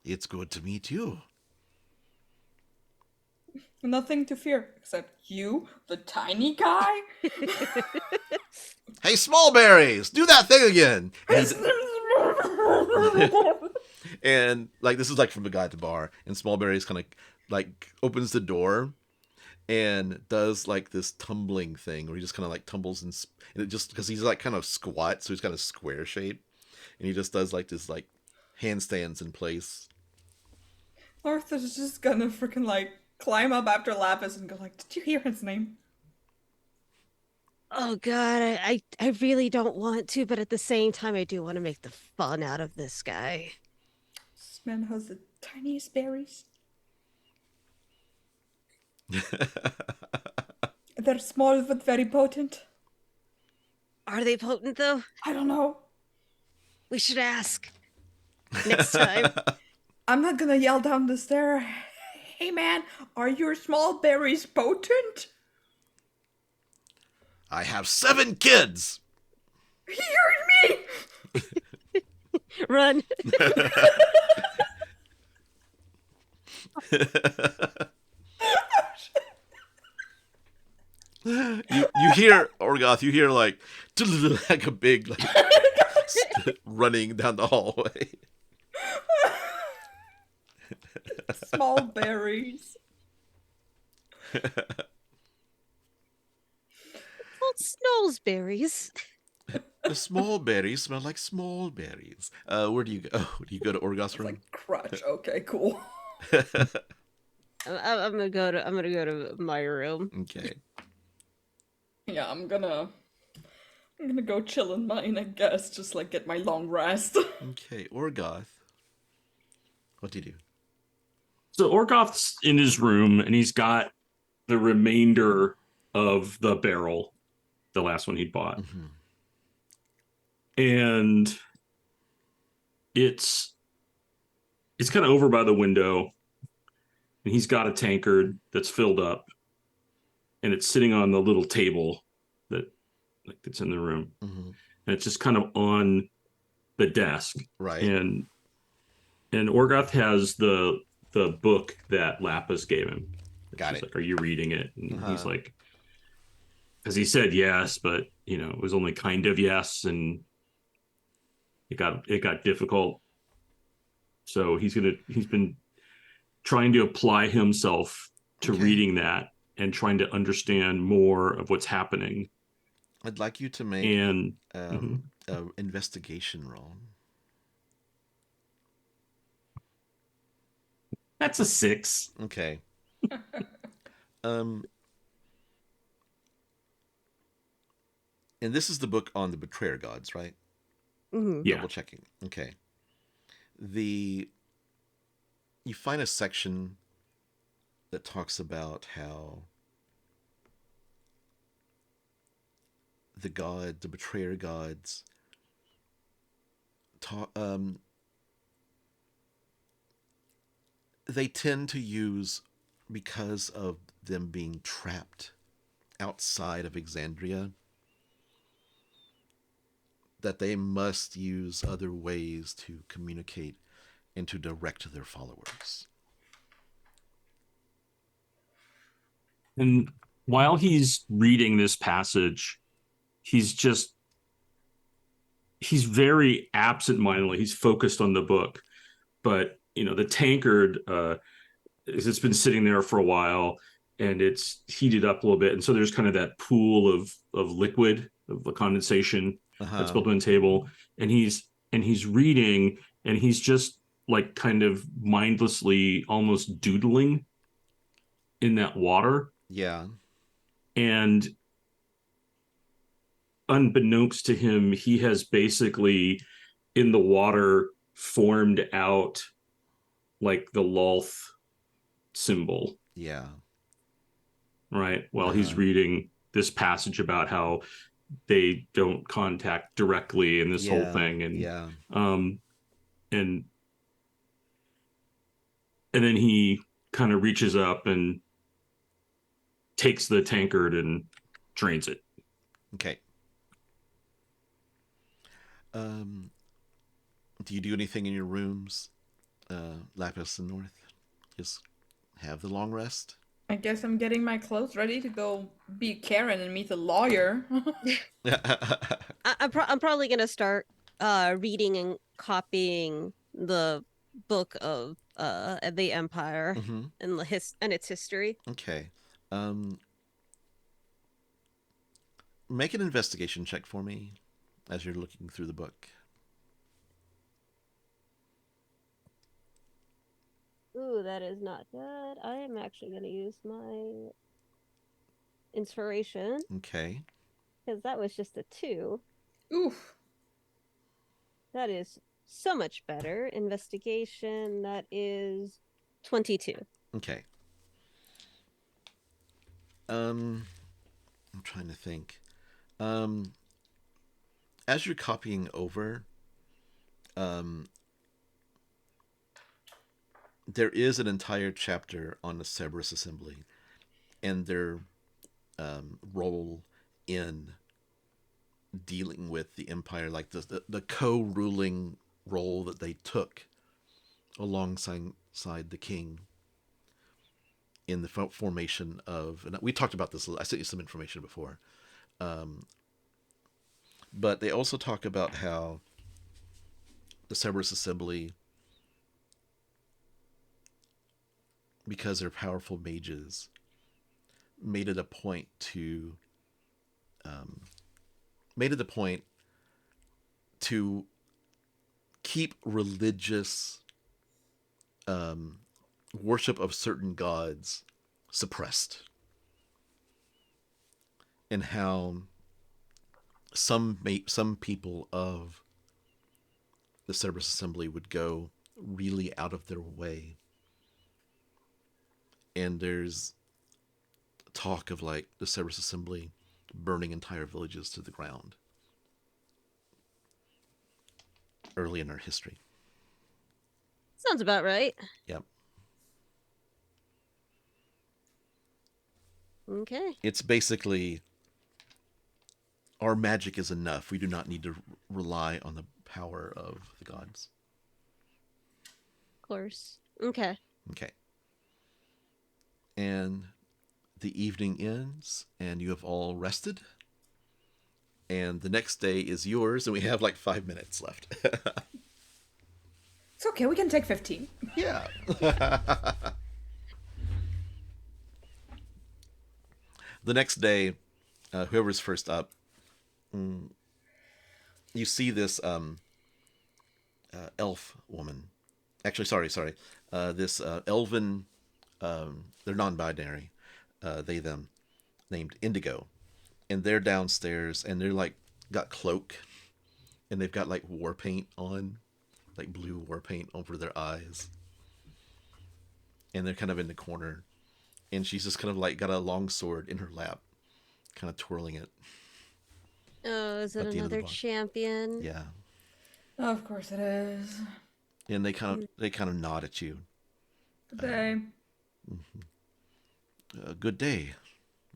It's good to meet you. Nothing to fear except you, the tiny guy. Hey, Smallberries, do that thing again. And like this is like from the guy at the bar, and Smallberries kind of like opens the door and does like this tumbling thing where he just kind of like tumbles and it just because he's like kind of squat, so he's kind of square shape, and he just does like this like handstands in place. North is just gonna freaking like climb up after Laphus and go like, "Did you hear his name?" Oh god, I really don't want to, but at the same time I do want to make the fun out of this guy. This man has the tiniest berries. They're small but very potent. Are they potent though? I don't know. We should ask next time. I'm not gonna yell down the stair. Hey man, are your small berries potent? I have 7 kids. He heard me. Run. You hear Orgoth, you hear like like a big like running down the hallway. Small berries. about snowsberries? The small berries smell like small berries. Where do you go? Do you go to Orgoth's It's room? like crutch. Okay, cool. I'm gonna go to my room. Okay. Yeah, I'm gonna go chill in mine, I guess. Just like get my long rest. Okay, Orgoth. What do you do? So Orgoth's in his room, and he's got the remainder of the barrel, the last one he bought. Mm-hmm. And it's kind of over by the window, and he's got a tankard that's filled up, and it's sitting on the little table that's in the room, Mm-hmm. and it's just kind of on the desk. Right. And Orgoth has the book that Laphus gave him. Got She's it. like, "Are you reading it?" And Uh-huh. he's like, because he said yes, but it was only kind of yes, and it got difficult. So he's been trying to apply himself to Okay. reading that and trying to understand more of what's happening. I'd like you to make And an investigation roll. that's a 6. Okay. And this is the book on the betrayer gods, right? Mm-hmm. Yeah. Double checking. Okay. You find a section that talks about how the betrayer gods, they tend to use, because of them being trapped outside of Exandria, that they must use other ways to communicate and to direct their followers. And while he's reading this passage, he's very absent-mindedly. He's focused on the book, but the tankard, it's been sitting there for a while, and it's heated up a little bit, and so there's kind of that pool of liquid, of the condensation that's built on the table, and he's reading, and he's just like kind of mindlessly almost doodling in that water. Yeah. And unbeknownst to him, he has basically in the water formed out like the Lolth symbol. Yeah. Right. While he's reading this passage about how they don't contact directly and this whole thing. And and then he kind of reaches up and takes the tankard and drains it. Okay. Do you do anything in your rooms, Lapuhs and North? Just have the long rest? I guess I'm getting my clothes ready to go be Karen and meet the lawyer. I'm probably gonna start reading and copying the book of the Empire Mm-hmm. and its history. Okay. Make an investigation check for me as you're looking through the book. Ooh, that is not good. I am actually going to use my inspiration Okay. because that was just a 2. Oof. That is so much better. Investigation, that is 22. Okay. I'm trying to think. As you're copying over, there is an entire chapter on the Cerberus Assembly and their role in dealing with the Empire, like the co-ruling role that they took alongside the king in the formation of, and we talked about this, I sent you some information before, but they also talk about how the Cerberus Assembly, because they're powerful mages, made it a point to made it a point to keep religious worship of certain gods suppressed, and how some people of the Cerberus Assembly would go really out of their way. And there's talk of like the Cerberus Assembly burning entire villages to the ground early in our history. Sounds about right. Yep. Okay. It's basically our magic is enough. We do not need to rely on the power of the gods. Of course. Okay. Okay. And the evening ends, and you have all rested. And the next day is yours, and we have like 5 minutes left. It's okay, we can take 15. Yeah. The next day, whoever's first up, you see this elf woman. Actually, sorry. This elven, they're non-binary, they, them, named Indigo. And they're downstairs, and they're like, got cloak, and they've got like war paint on, like blue war paint over their eyes. And they're kind of in the corner. And she's just kind of like got a long sword in her lap, kind of twirling it. Oh, is it another champion? Yeah. Oh, of course it is. And they kind of nod at you. Good day. Good day.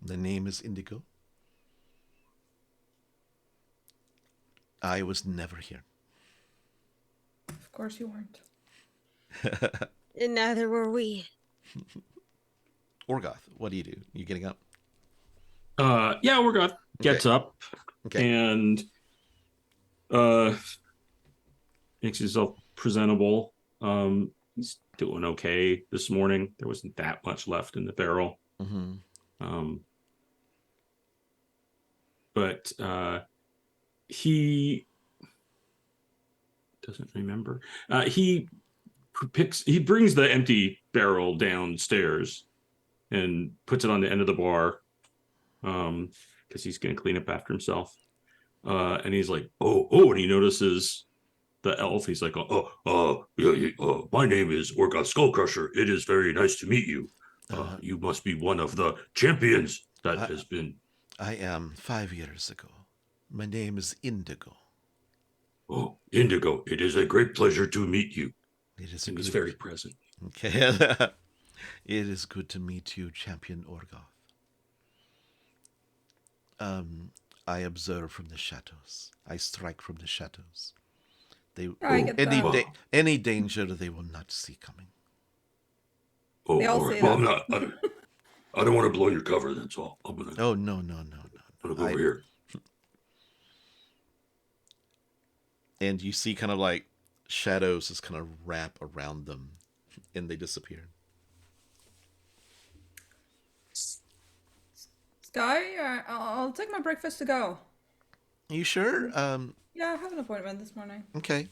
The name is Indigo. I was never here. Of course you weren't. And neither were we. Orgoth, what do? You getting up? Yeah, Orgoth gets up and makes himself presentable. He's doing okay this morning. There wasn't that much left in the barrel. But he doesn't remember. He brings the empty barrel downstairs and puts it on the end of the bar because he's going to clean up after himself. And he's like, oh, and he notices the elf. He's like, my name is Orgoth Skullcrusher. It is very nice to meet you. You must be one of the champions that has been. I am 5 years ago. My name is Indigo. Oh, Indigo, it is a great pleasure to meet you. It is. He's very present. Okay. It is good to meet you, Champion Orgoth. I observe from the shadows. I strike from the shadows. Any danger they will not see coming. Oh, They all all right. say Well, that. I don't want to blow your cover. That's all. Oh, no. I'm gonna go over here. And you see kind of like shadows just kind of wrap around them, and they disappear. Sky, I'll take my breakfast to go. Are you sure? Yeah, I have an appointment this morning. Okay.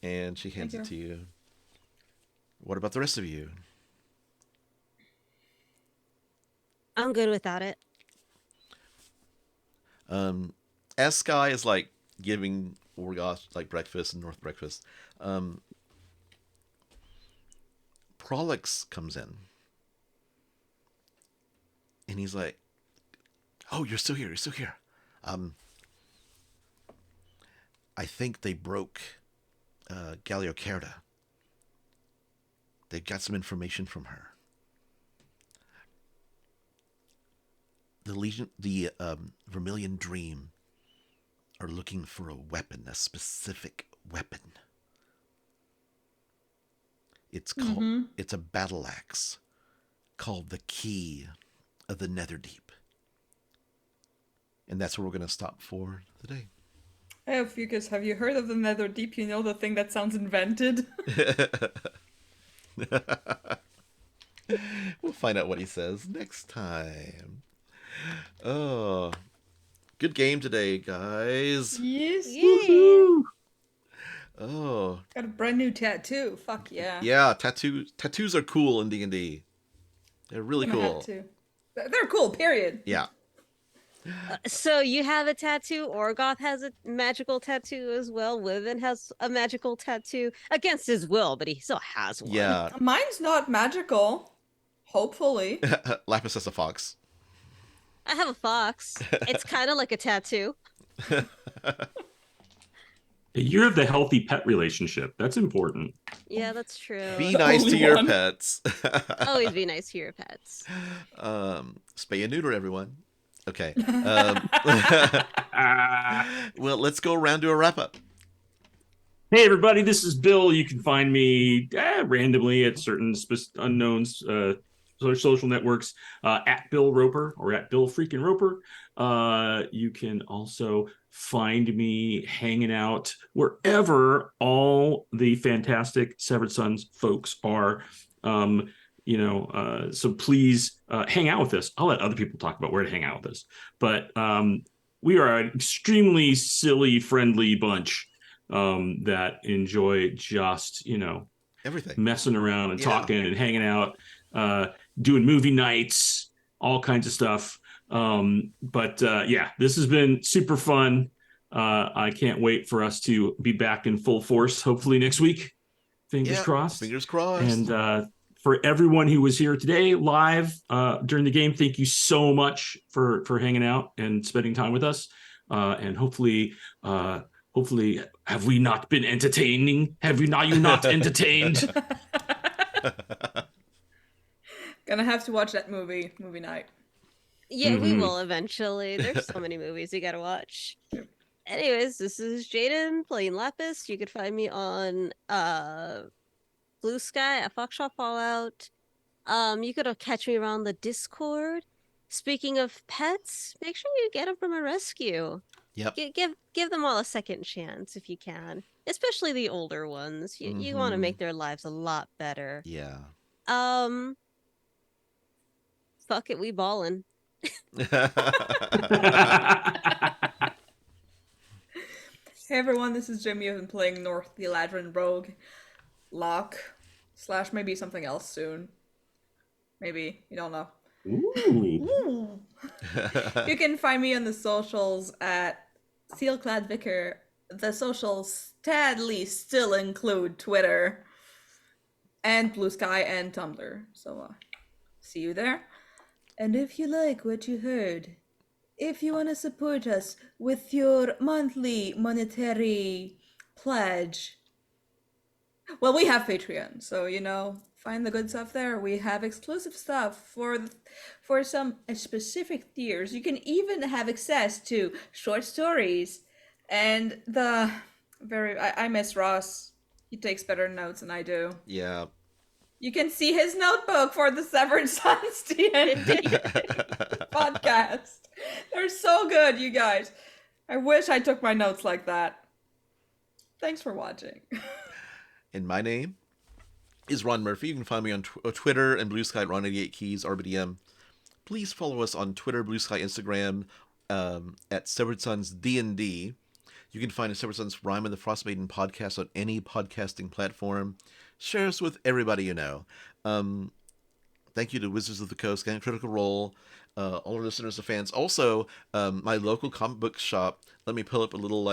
And she hands it to you. What about the rest of you? I'm good without it. As Sky is like giving Orgoth like breakfast and North breakfast, Prolix comes in. And he's like, oh, you're still here. I think they broke Galiocerda. They got some information from her. The Vermilion Dream are looking for a weapon, a specific weapon. It's called, it's a battle axe called the Key of the Netherdeep. And that's where we're going to stop for today. Hey, Ophiuchus, have you heard of the Netherdeep? You know, the thing that sounds invented? We'll find out what he says next time. Oh, Good game today, guys. Yes. Yeah. Oh. Got a brand new tattoo. Fuck yeah. Yeah, tattoos are cool in D&D. They're really Gonna have cool. to. They're cool, period. Yeah. So you have a tattoo. Orgoth has a magical tattoo as well. Wilvan has a magical tattoo against his will, but he still has one. Yeah. Mine's not magical. Hopefully. Laphus has a fox. I have a fox. It's kind of like a tattoo. You have the healthy pet relationship. That's important. Yeah, that's true. Be The nice to only your one. pets. Always be nice to your pets. Spay and neuter, everyone. Okay. Ah. Well, let's go around to a wrap up. Hey, everybody, this is Bill. You can find me randomly at certain unknown social networks at Bill Roper or at Bill freaking Roper. You can also find me hanging out wherever all the fantastic Severed Sons folks are. So please hang out with us. I'll let other people talk about where to hang out with us. But we are an extremely silly, friendly bunch that enjoy just, Everything. messing around and talking and hanging out, doing movie nights, all kinds of stuff. But this has been super fun. I can't wait for us to be back in full force, hopefully next week. Fingers crossed. Fingers crossed. And for everyone who was here today live during the game, thank you so much for hanging out and spending time with us. And hopefully, have we not been entertaining? Have you not entertained? Gonna have to watch that movie night. Yeah, we will eventually. There's so many movies you gotta watch. Anyways, this is Jaiden playing Laphus. You can find me on Blue Sky at Foxshot Fallout. You could catch me around the Discord. Speaking of pets, make sure you get them from a rescue. Yep. Give them all a second chance if you can, especially the older ones. You want to make their lives a lot better. Yeah. Fuck it, we ballin'. Hey everyone, this is Jaime. I've been playing North the Eladrin Rogue. Locke. / maybe something else soon. Maybe. You don't know. Ooh. You can find me on the socials at Sealclad Vicar. The socials sadly still include Twitter and Blue Sky and Tumblr. So see you there. And if you like what you heard, if you want to support us with your monthly monetary pledge, well, we have Patreon, so find the good stuff there. We have exclusive stuff for some specific tiers. You can even have access to short stories and I miss Ross. He takes better notes than I do. Yeah. You can see his notebook for the Severed Sons D&D podcast. They're so good, you guys. I wish I took my notes like that. Thanks for watching. And my name is Ron Murphy. You can find me on Twitter and Blue Sky at Ron88Keys, RBDM. Please follow us on Twitter, Blue Sky, Instagram at Severed Sons D&D. You can find a Severed Sons Rhyme and the Frost Maiden podcast on any podcasting platform. Share us with everybody you know. Thank you to Wizards of the Coast and Critical Role, all our listeners and fans. Also, my local comic book shop let me pull up a little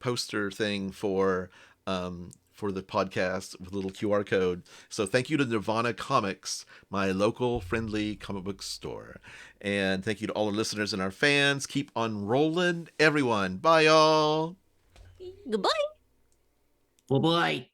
poster thing for the podcast with a little QR code. So thank you to Nirvana Comics, my local friendly comic book store. And thank you to all our listeners and our fans. Keep on rolling, everyone. Bye, y'all. Goodbye. Bye-bye.